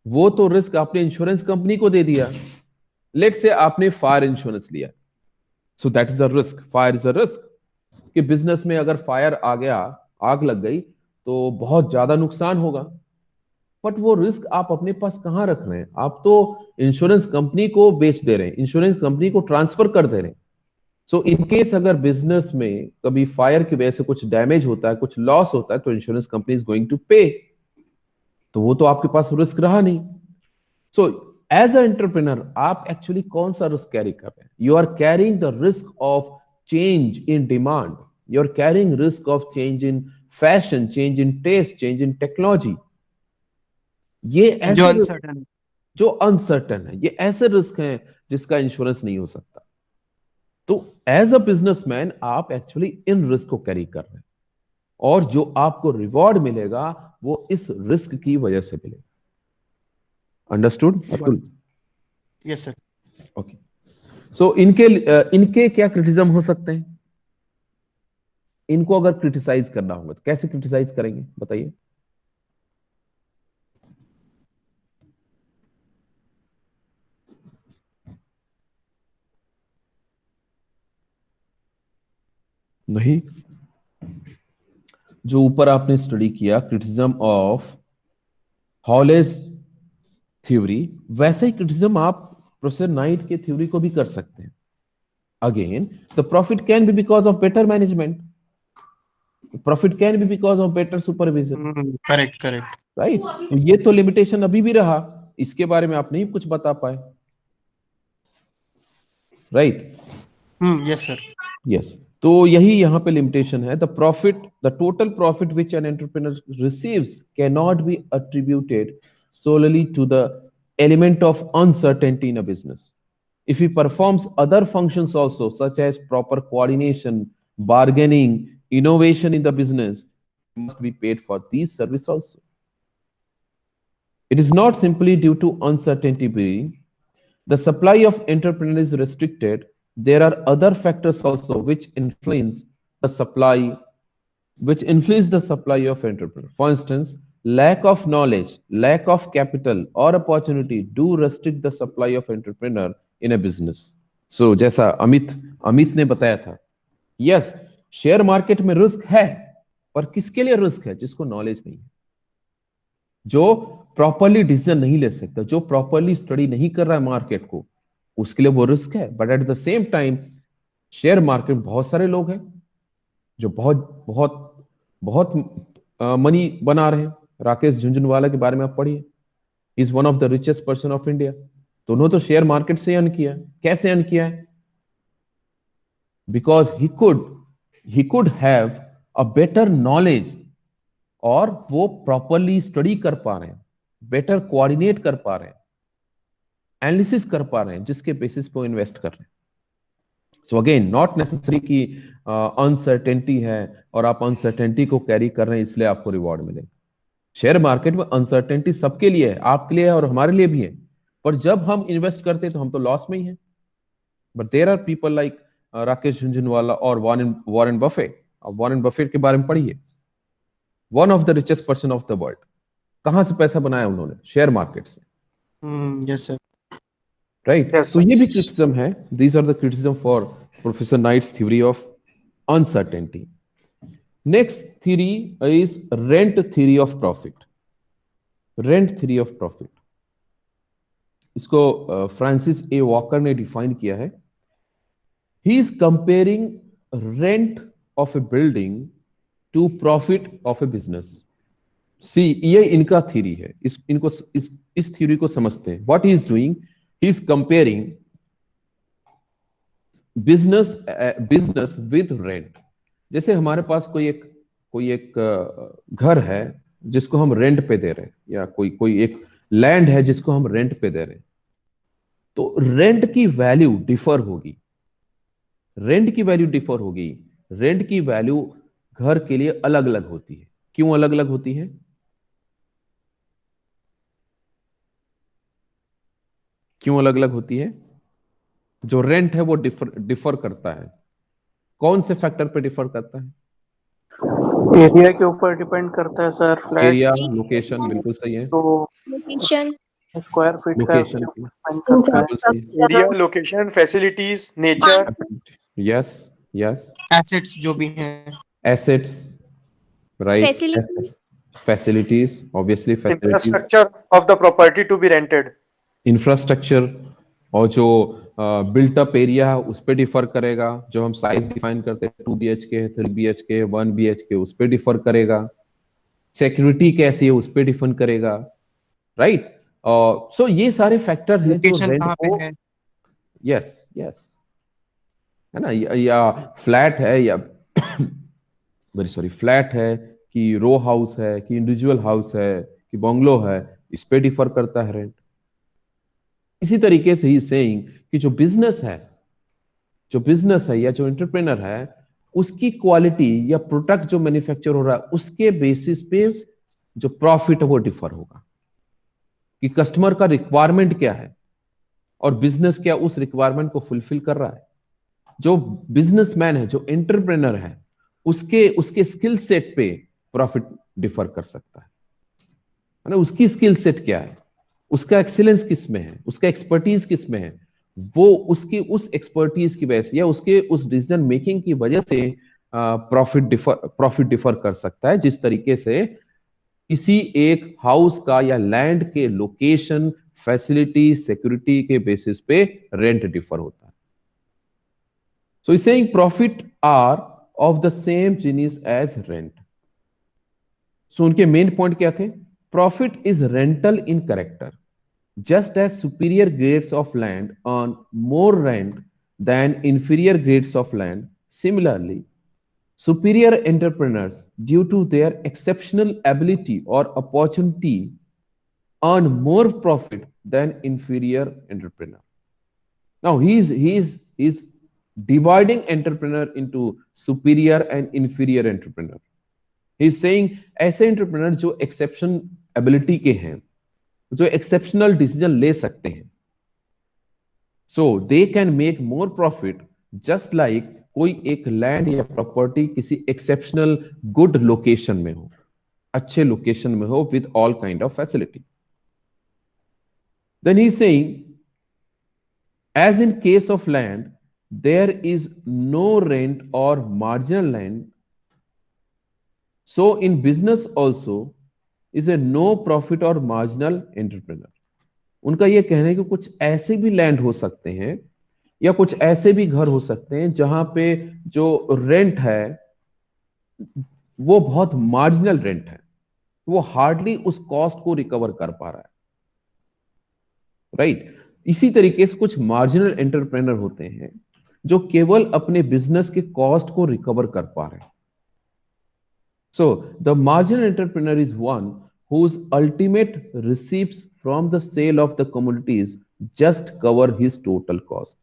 वो तो रिस्क आपने इंश्योरेंस कंपनी को दे दिया। लेट्स से आपने फायर इंश्योरेंस लिया, so that is a risk. Fire is a risk कि बिजनेस में अगर फायर आ गया, आग लग गई तो बहुत ज्यादा नुकसान होगा। बट वो रिस्क आप अपने पास कहां रख रहे हैं? आप तो इंश्योरेंस कंपनी को बेच दे रहे हैं, इंश्योरेंस कंपनी को ट्रांसफर कर दे रहे हैं। सो इन केस अगर बिजनेस में कभी फायर की वजह से कुछ डैमेज होता है, कुछ लॉस होता है, तो insurance company is going to pay. तो वो तो आपके पास रिस्क रहा नहीं। सो एज अ एंटरप्रेन्योर आप एक्चुअली कौन सा रिस्क कैरी कर रहे हैं? You are carrying the risk of change in demand, you are carrying risk of change in fashion, change in taste, change in technology. ये ऐसे जो अनसर्टन है, ये ऐसे रिस्क हैं जिसका इंश्योरेंस नहीं हो सकता। तो एज अ बिजनेसमैन आप एक्चुअली इन रिस्क को कैरी कर रहे हैं, और जो आपको रिवॉर्ड मिलेगा वो इस रिस्क की वजह से मिलेगा। Understood Abdul? Yes sir. Okay, so इनके क्या क्रिटिसिज्म हो सकते हैं? इनको अगर क्रिटिसाइज करना होगा तो कैसे क्रिटिसाइज करेंगे बताइए? नहीं, जो ऊपर आपने स्टडी किया क्रिटिसिज्म ऑफ हॉलेस थ्योरी, वैसे ही क्रिटिसिज्म आप प्रोफेसर नाइट के थ्योरी को भी कर सकते हैं। Again the profit can be because of better management, profit can be because of better supervision. Correct correct, right, तो ये तो लिमिटेशन अभी भी रहा, इसके बारे में आप नहीं कुछ बता पाए। Right, yes sir. यस, तो यही यहां पे लिमिटेशन है। The profit, the total profit which an entrepreneur receives can not be attributed solely to the element of uncertainty in a business. If he performs other functions also, such as proper coordination, bargaining, innovation in the business, he must be paid for these services also. It is not simply due to uncertainty being the supply of entrepreneur is restricted. There are other factors also which influence the supply, of entrepreneur. For instance, lack of knowledge, lack of capital or opportunity do restrict the supply of entrepreneur in a business. So जैसा अमित ने बताया था, yes share market में risk है, पर किसके लिए risk है? जिसको नॉलेज नहीं है, जो प्रॉपरली डिसीजन नहीं ले सकता, जो प्रॉपरली स्टडी नहीं कर रहा है मार्केट को, उसके लिए वो रिस्क है। But at the same time share market में बहुत सारे लोग हैं जो बहुत बहुत बहुत मनी बना रहे हैं। राकेश झुंझुनवाला के बारे में आप पढ़िए, is one of the richest person of India. तो उन्होंने तो शेयर मार्केट से अर्न किया। कैसे अर्न किया है? Because he could have a better knowledge, और वो प्रॉपरली स्टडी कर पा रहे हैं, बेटर कोऑर्डिनेट कर पा रहे हैं, एनालिसिस कर पा रहे हैं, जिसके बेसिस पे वो इन्वेस्ट कर रहे हैं। सो अगेन, नॉट नेसेसरी कि अनसर्टेनिटी है और आप अनसर्टेनिटी को कैरी कर रहे हैं इसलिए आपको रिवॉर्ड मिलेगा। शेयर मार्केट में अनसर्टेनिटी सबके लिए है, आपके लिए है और हमारे लिए भी है, पर जब हम इन्वेस्ट करते हैं तो हम तो लॉस में ही हैं। But there are people like Rakesh Jhunjhunwala और वॉरेन बफेट। अब वॉरेन बफेट के बारे में पढ़िए, one of the richest person of the world. कहां से पैसा बनाया उन्होंने? शेयर मार्केट से, यस सर। राइट? तो ये भी क्रिटिसिज्म है। These are the criticism for professor Knight's theory of uncertainty. Next theory is rent theory of profit. Rent theory of profit, इसको फ्रांसिस ए वॉकर ने डिफाइन किया है। He is comparing rent of a building to profit of a business. See, ये इनका थ्योरी है। इस थ्योरी को समझते हैं। What he is doing, he is comparing business with rent. जैसे हमारे पास कोई एक घर है जिसको हम रेंट पे दे रहे हैं, या कोई एक लैंड है जिसको हम रेंट पे दे रहे हैं, तो रेंट की वैल्यू डिफर होगी। रेंट की वैल्यू डिफर होगी। रेंट की वैल्यू घर के लिए अलग अलग होती है। क्यों अलग अलग होती है? क्यों अलग अलग होती है? जो रेंट है वो डिफर करता है। कौन से फैक्टर पे डिफर करता है? एरिया के ऊपर डिपेंड करता है सर। फ्लैट एरिया, लोकेशन, बिल्कुल सही है। तो लोकेशन, स्क्वायर फीट का लोकेशन की, डिपेंड करता है। बिल्कुल सही। Area, location, facilities, nature, yes, yes. Assets जो भी हैं। Assets, right. Facilities, facilities, obviously facilities. Infrastructure of the property to be rented. Infrastructure और जो बिल्ट अप एरिया है उस पर डिफर करेगा। जो हम साइज डिफाइन करते हैं 2 BHK, 3 BHK, 1 BHK, उस पर डिफर करेगा। सिक्योरिटी कैसी है उस पर डिफर करेगा, राइट? सो ये सारे फैक्टर हैं जो लोकेशन रेंट कहाँ पे को, है। यस यस, है ना? या फ्लैट है, या वेरी सॉरी, फ्लैट है कि रो हाउस है कि इंडिविजुअल हाउस है कि बंगलो है, इस पे डिफर करता है रेंट। इसी तरीके से ही सेइंग कि जो बिजनेस है या जो एंटरप्रेनर है, उसकी क्वालिटी या प्रोडक्ट जो मैन्युफैक्चर हो रहा है उसके बेसिस पे जो प्रॉफिट है वो डिफर होगा। कि कस्टमर का रिक्वायरमेंट क्या है और बिजनेस क्या उस रिक्वायरमेंट को फुलफिल कर रहा है। जो बिजनेसमैन है, जो एंटरप्रेनर है, उसके स्किल सेट पे प्रॉफिट डिफर कर सकता है ना? उसकी स्किल सेट क्या है, उसका एक्सीलेंस किस में है, उसका एक्सपर्टीज किस में है, वो उसकी उस एक्सपर्टीज की वजह से या उसके उस डिसीजन मेकिंग की वजह से प्रॉफिट डिफर कर सकता है। जिस तरीके से किसी एक हाउस का या लैंड के लोकेशन, फैसिलिटी, सिक्योरिटी के बेसिस पे रेंट डिफर होता है। So is saying profit are of the same genus as rent. So उनके मेन पॉइंट क्या थे? Profit is rental in character, just as superior grades of land earn more rent than inferior grades of land. Similarly, superior entrepreneurs, due to their exceptional ability or opportunity, earn more profit than inferior entrepreneur. Now he's dividing entrepreneur into superior and inferior entrepreneur. He's saying ऐसे entrepreneur जो exception ability के हैं, जो exceptional decision ले सकते हैं, so they can make more profit, just like कोई एक लैंड या प्रॉपर्टी किसी एक्सेप्शनल गुड लोकेशन में हो, अच्छे लोकेशन में हो, with all kind of facility. Then he saying as in case of land there is no rent और marginal land, so in business also is a no profit और marginal entrepreneur. उनका यह कहना है कि कुछ ऐसे भी लैंड हो सकते हैं या कुछ ऐसे भी घर हो सकते हैं जहां पे जो रेंट है वो बहुत मार्जिनल रेंट है, वो हार्डली उस कॉस्ट को रिकवर कर पा रहा है, राइट? इसी तरीके से कुछ मार्जिनल एंटरप्रेनर होते हैं जो केवल अपने बिजनेस के कॉस्ट को रिकवर कर पा रहे हैं. So the marginal entrepreneur is one whose ultimate receipts from the sale of the commodities just cover his total cost.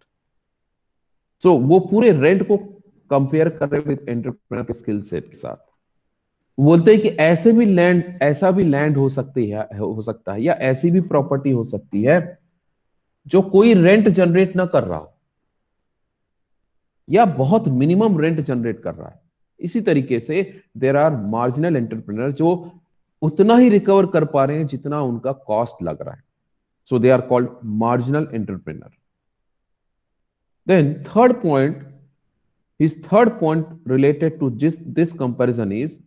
So वो पूरे रेंट को कंपेयर कर रहे विद एंटरप्रेन्योर के स्किल सेट के साथ. बोलते हैं कि ऐसा भी लैंड हो सकता है या ऐसी भी प्रॉपर्टी हो सकती है जो कोई रेंट जनरेट ना कर रहा हो या बहुत मिनिमम रेंट जनरेट कर रहा है. इसी तरीके से देयर आर मार्जिनल एंटरप्रेन्योर जो उतना ही रिकवर कर पा रहे हैं जितना उनका कॉस्ट लग रहा है. So they are called marginal entrepreneur. Then his third point related to this comparison is,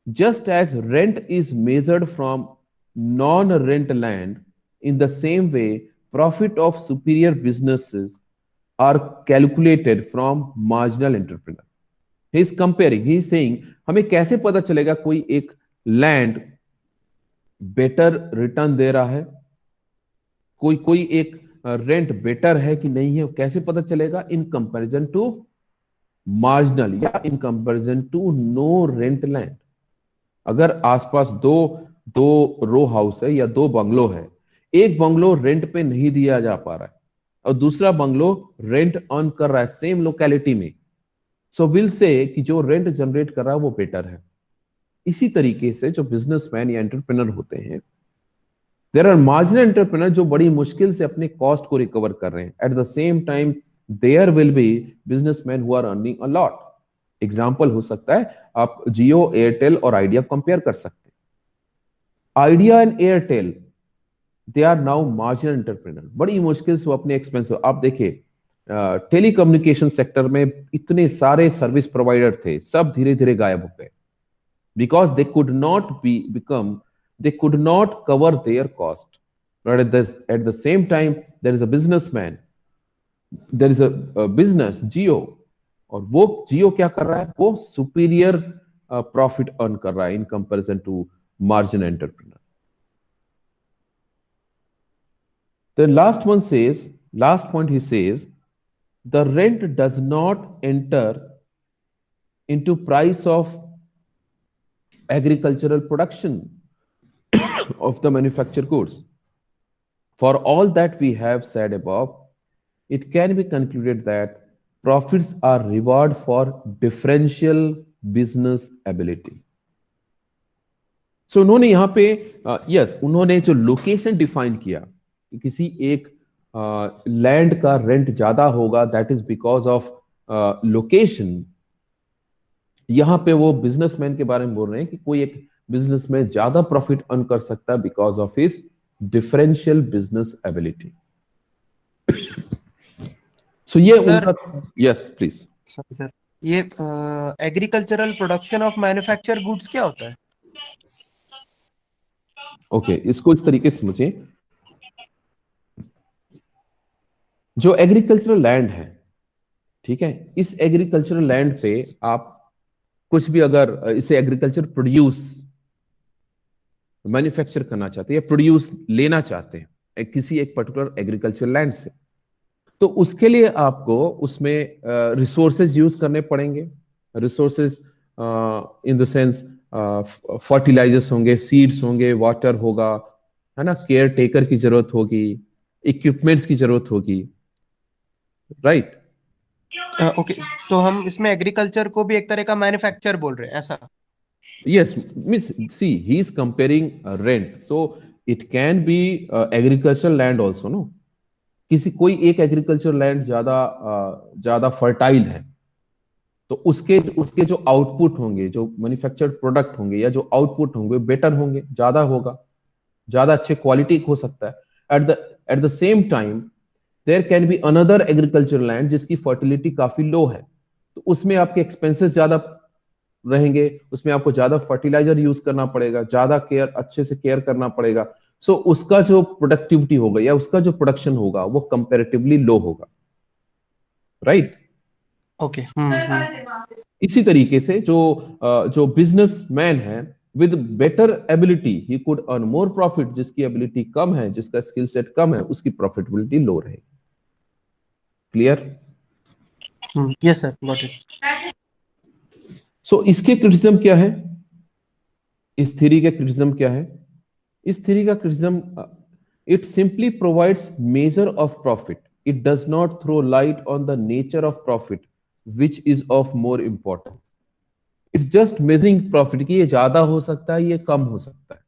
just as rent is measured from non-rent land, in the same way profit of superior businesses are calculated from marginal entrepreneur. He is comparing, he is saying हमें कैसे पता चलेगा कोई एक land better return दे रहा है, कोई एक रेंट बेटर है कि नहीं है, कैसे पता चलेगा? इन कंपैरिजन टू मार्जिनल या in comparison to no rent land. अगर आसपास दो रो हाउस है या दो बंगलो है, एक बंगलो रेंट पे नहीं दिया जा पा रहा है और दूसरा बंगलो रेंट अर्न कर रहा है सेम लोकेलिटी में, सो विल से कि जो रेंट जनरेट कर रहा है वो बेटर है. इसी तरीके से जो बिजनेसमैन या एंटरप्रेन्योर होते हैं, देयर आर मार्जिनल एंटरप्रेन्योर जो बड़ी मुश्किल से अपने कॉस्ट को रिकवर कर रहे हैं. At the same time there will be businessman who are earning a lot. Example हो सकता है, आप जियो, एयरटेल और आइडिया कंपेयर कर सकते हैं. Idea and Airtel, they are now marginal entrepreneur. बड़ी मुश्किल से वो अपने एक्सपेंस, आप देखिए टेलीकम्युनिकेशन सेक्टर में इतने सारे सर्विस प्रोवाइडर थे, सब धीरे धीरे गायब हो गए because they could not cover their cost. But at the same time, there is a business Jio, और वो Jio क्या कर रहा है? वो superior profit earn कर रहा है in comparison to margin entrepreneur. The last point he says, the rent does not enter into price of agricultural production of the manufactured goods. For all that we have said above, it can be concluded that profits are reward for differential business ability. So उन्होंने यहाँ पे उन्होंने जो location define किया कि किसी एक land का रेंट ज्यादा होगा, that is because of location. यहां पे वो बिजनेसमैन के बारे में बोल रहे हैं कि कोई एक बिजनेसमैन ज्यादा प्रॉफिट अर्न कर सकता है because of his differential business ability. So ये सर, उनका. Yes please. सर ये agricultural production of manufacture goods क्या होता है? ओके, इसको इस तरीके से समझिए. जो एग्रीकल्चरल लैंड है, ठीक है, इस एग्रीकल्चरल लैंड पे आप कुछ भी अगर इसे एग्रीकल्चर प्रोड्यूस मैन्युफैक्चर करना चाहते हैं या प्रोड्यूस लेना चाहते हैं किसी एक पर्टिकुलर एग्रीकल्चर लैंड से, तो उसके लिए आपको उसमें रिसोर्सेज यूज करने पड़ेंगे. Resources in the sense fertilizers होंगे, सीड्स होंगे, वाटर होगा, है ना, केयर टेकर की जरूरत होगी, इक्विपमेंट्स की जरूरत होगी, राइट? ओके, तो हम इसमें एग्रीकल्चर को भी एक तरह का मैन्युफैक्चर बोल रहे हैं, ऐसा? Yes, means see, he is comparing rent, so it can be agricultural land also, no? कोई एक एग्रीकल्चर लैंड ज्यादा फर्टाइल है, तो उसके जो आउटपुट होंगे, जो मैन्युफैक्चर्ड प्रोडक्ट होंगे या जो आउटपुट होंगे बेटर होंगे, ज्यादा होगा, ज्यादा अच्छे क्वालिटी हो सकता है. At the same time there can be another agriculture land जिसकी फर्टिलिटी काफी लो है, तो उसमें आपके एक्सपेंसेस ज्यादा रहेंगे, उसमें आपको ज्यादा फर्टिलाइजर यूज करना पड़ेगा, ज्यादा अच्छे से केयर करना पड़ेगा. सो उसका जो प्रोडक्टिविटी होगा या उसका जो प्रोडक्शन होगा वो कंपैरेटिवली लो होगा, राइट? ओके. इसी तरीके से जो बिजनेसमैन है with better ability he could earn more profit. जिसकी ability कम है, जिसका skill set कम है, उसकी profitability low रहेगी. Clear? Yes sir, got it. So इसके criticism क्या है? इस theory का criticism क्या है? इस theory का criticism, it simply provides measure of profit. It does not throw light on the nature of profit, which is of more importance. It's just measuring profit कि ये ज्यादा हो सकता है, ये कम हो सकता है.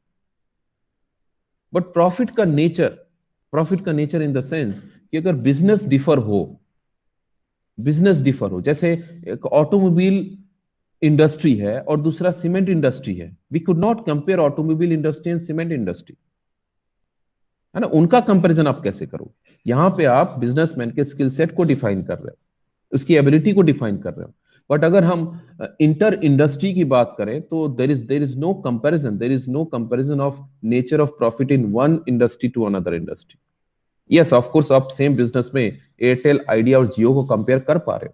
बट प्रॉफिट का नेचर इन द सेंस कि अगर बिजनेस डिफर हो, जैसे एक ऑटोमोबाइल इंडस्ट्री है और दूसरा सीमेंट इंडस्ट्री है, we could not compare automobile industry and cement industry, है ना. उनका कंपैरिजन आप कैसे करोगे? यहां पे आप बिजनेसमैन के स्किल सेट को डिफाइन कर रहे हो, उसकी एबिलिटी को डिफाइन कर रहे हो. बट अगर हम इंटर इंडस्ट्री की बात करें तो there is no comparison of nature of profit in one industry to another industry. Yes, of course आप सेम बिजनेस में एयरटेल, आइडिया और जियो को कंपेयर कर पा रहे हो,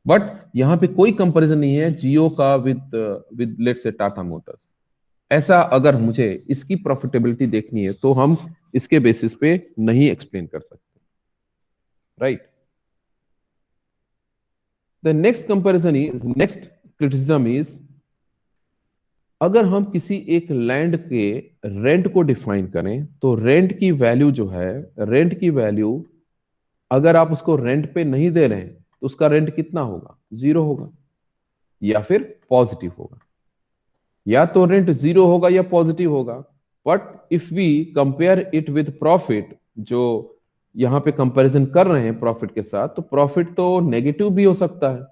बट यहां पे कोई कंपैरिजन नहीं है जियो का with let's say Tata Motors. ऐसा अगर मुझे इसकी प्रॉफिटेबिलिटी देखनी है तो हम इसके बेसिस पे नहीं एक्सप्लेन कर सकते, right. The next criticism is, अगर हम किसी एक लैंड के रेंट को डिफाइन करें तो रेंट की वैल्यू अगर आप उसको रेंट पे नहीं दे रहे हैं तो उसका रेंट कितना होगा? 0 होगा या फिर पॉजिटिव होगा. या तो रेंट 0 होगा या पॉजिटिव होगा. But if we compare it with profit, जो यहां पे कंपैरिजन कर रहे हैं प्रॉफिट के साथ, तो प्रॉफिट तो नेगेटिव भी हो सकता है.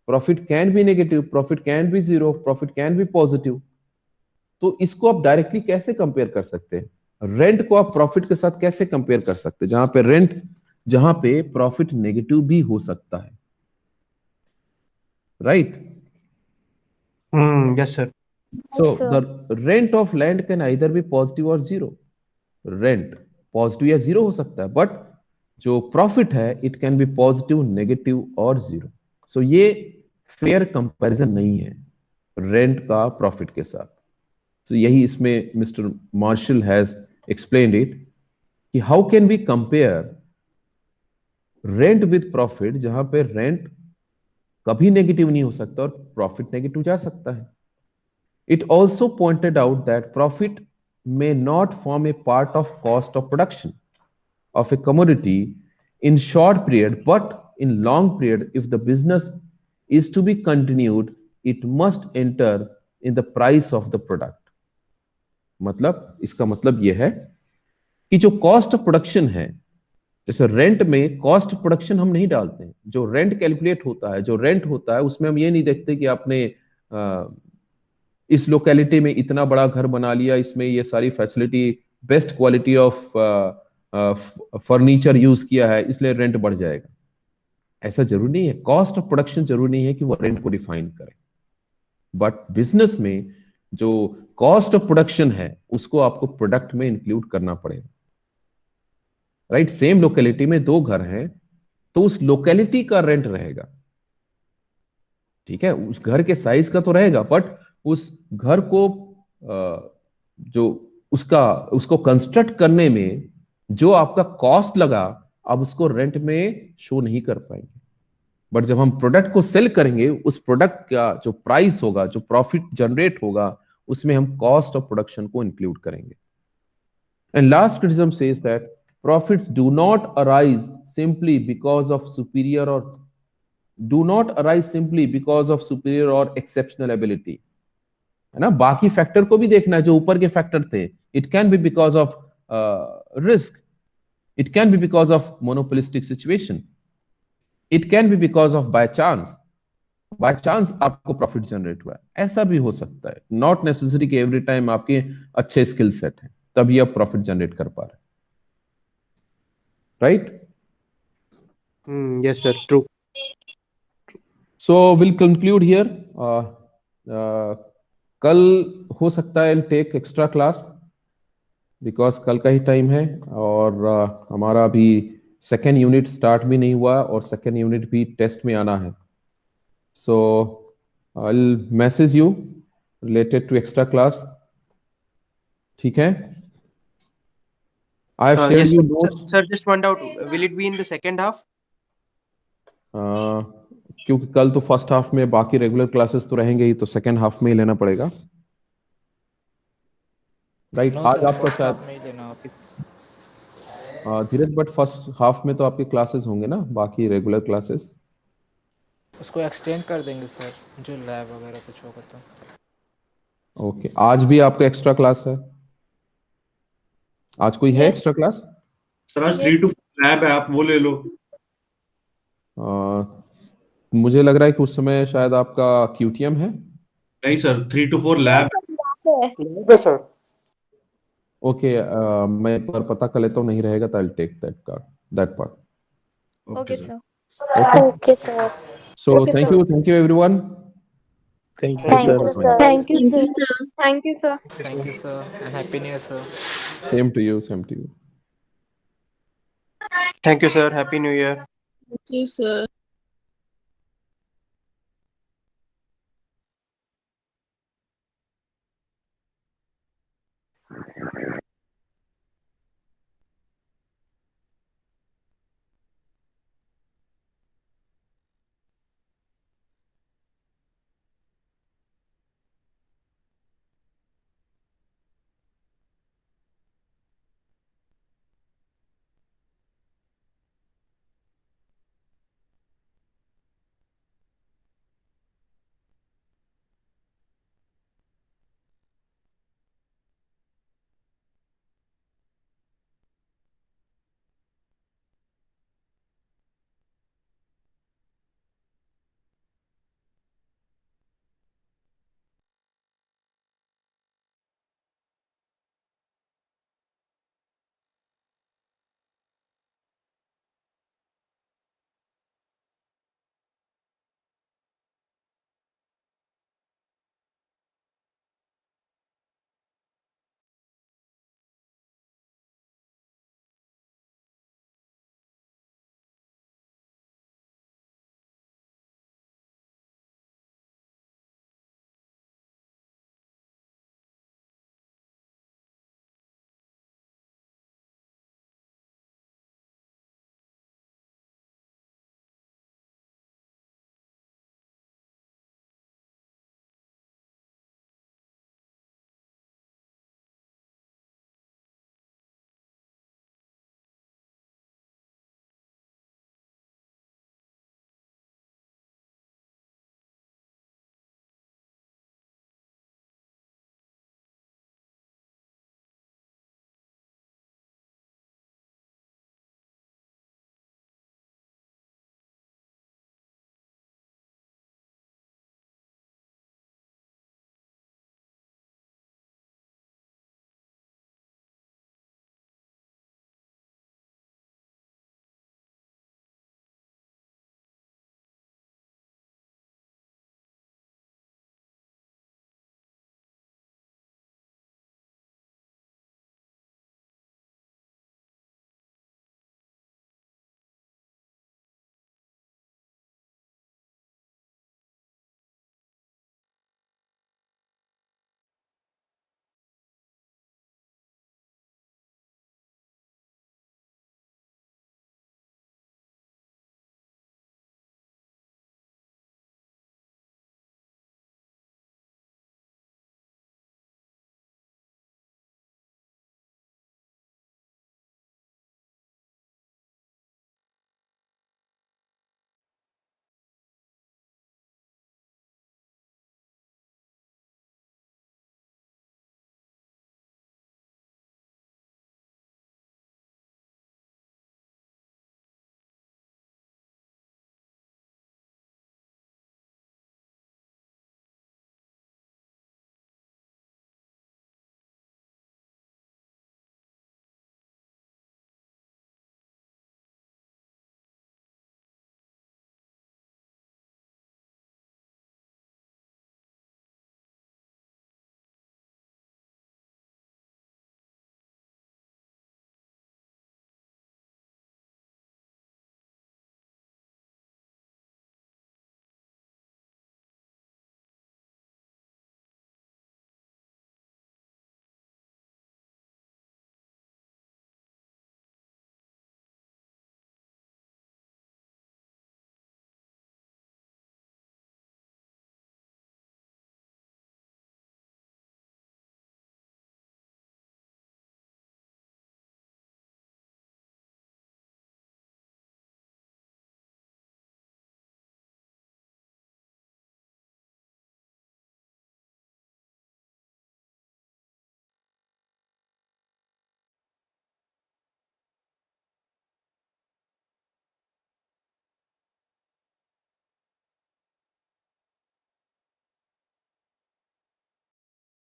Profit can be negative, profit can be 0, profit can be positive. तो इसको आप डायरेक्टली कैसे कंपेयर कर सकते हैं? रेंट को आप प्रॉफिट के साथ कैसे कंपेयर कर सकते हैं जहां पे प्रॉफिट नेगेटिव भी हो सकता है, right? Yes sir. So the rent of land can either be positive or 0. Rent positive या 0 हो सकता है, बट जो प्रॉफिट है it can be positive, negative और 0. सो ये फेयर कंपैरिजन नहीं है रेंट का प्रॉफिट के साथ. तो यही इसमें mister Marshall has explained it कि how can we compare rent with profit, जहां पे रेंट कभी नेगेटिव नहीं हो सकता और प्रॉफिट नेगेटिव जा सकता है. It also pointed out that profit may not form a part of cost of production of a commodity in short period, but in long period, if the business is to be continued, it must enter in the price of the product. मतलब इसका मतलब यह है कि जो cost of production है, जैसे rent में कॉस्ट ऑफ प्रोडक्शन हम नहीं डालते हैं. जो रेंट कैलकुलेट होता है, जो रेंट होता है, उसमें हम ये नहीं देखते कि आपने इस लोकेलिटी में इतना बड़ा घर बना लिया, इसमें ये सारी facility, best quality of furniture use किया है, इसलिए रेंट बढ़ जाएगा. ऐसा जरूरी नहीं है. कॉस्ट ऑफ प्रोडक्शन जरूरी नहीं है कि वो रेंट को डिफाइन करे. बट बिजनेस में जो कॉस्ट ऑफ प्रोडक्शन है उसको आपको प्रोडक्ट में इंक्लूड करना पड़ेगा, राइट. सेम लोकेलिटी में 2 घर हैं तो उस लोकेलिटी का रेंट रहेगा, ठीक है. उस घर के साइज का तो रहेगा, बट उस घर को जो उसको कंस्ट्रक्ट करने में जो आपका कॉस्ट लगा, आप उसको रेंट में शो नहीं कर पाएंगे. बट जब हम प्रोडक्ट को सेल करेंगे, उस प्रोडक्ट का जो प्राइस होगा, जो प्रॉफिट जनरेट होगा, उसमें हम कॉस्ट ऑफ प्रोडक्शन को इंक्लूड करेंगे. And last criticism says that profits do not arise simply because of superior और एक्सेप्शनल एबिलिटी, है ना. बाकी फैक्टर को भी देखना है, जो ऊपर के फैक्टर थे. It can be because of risk, it can be because of monopolistic situation, it can be because of by chance आपको प्रॉफिट जनरेट हुआ है. ऐसा भी हो सकता है. नॉट नेसेसरी कि एवरी टाइम आपके अच्छे स्किल सेट हैं तभी आप प्रॉफिट जनरेट कर पा रहे, right? Yes sir, true. So will conclude here. कल हो सकता है टेक एक्स्ट्रा क्लास, बिकॉज कल का ही टाइम है और हमारा अभी सेकेंड यूनिट स्टार्ट भी नहीं हुआ और सेकेंड यूनिट भी टेस्ट में आना है. So I will message you related to extra class? ठीक है? I have shared Yes, you sir. notes. Sir, just one doubt. Will it be in the second half? क्योंकि कल तो फर्स्ट हाफ में बाकी रेगुलर क्लासेस तो रहेंगे ही, तो सेकेंड हाफ में ही लेना पड़ेगा, राइट? नो आज सर, आपका फर्स्ट शायद हाफ में ही लेना अभी। धीरज, बट फर्स्ट हाफ में तो आपके क्लासेस होंगे ना, बाकी रेगुलर क्लासेस? उसको एक्सटेंड कर देंगे सर, जो लैब वगैरह कुछ होगा तो। ओके, आज भी आपका एक्स्ट्रा क्लास है? आज कोई है यस एक्स्ट्रा क्लास? सर आज यस 3 to 4 लैब है, आप वो ले लो। मुझे लग रहा है कि उस समय शायद आपका क्यूटीएम है। नहीं सर, 3 to 4 नहीं लैब। सर, यहाँ पे है। नहीं सर। ओके, मैं एक बार पता कर लेता हूँ, नहीं रहेगा तो I take that part. Okay okay sir. Sir. Okay, okay sir. So thank you everyone. Thank you, thank sir. You Fine. Sir. Thank you sir. Thank you sir. Thank you sir and happy new year sir. Same to you, same to you. Thank you, sir. Happy New Year. Thank you sir.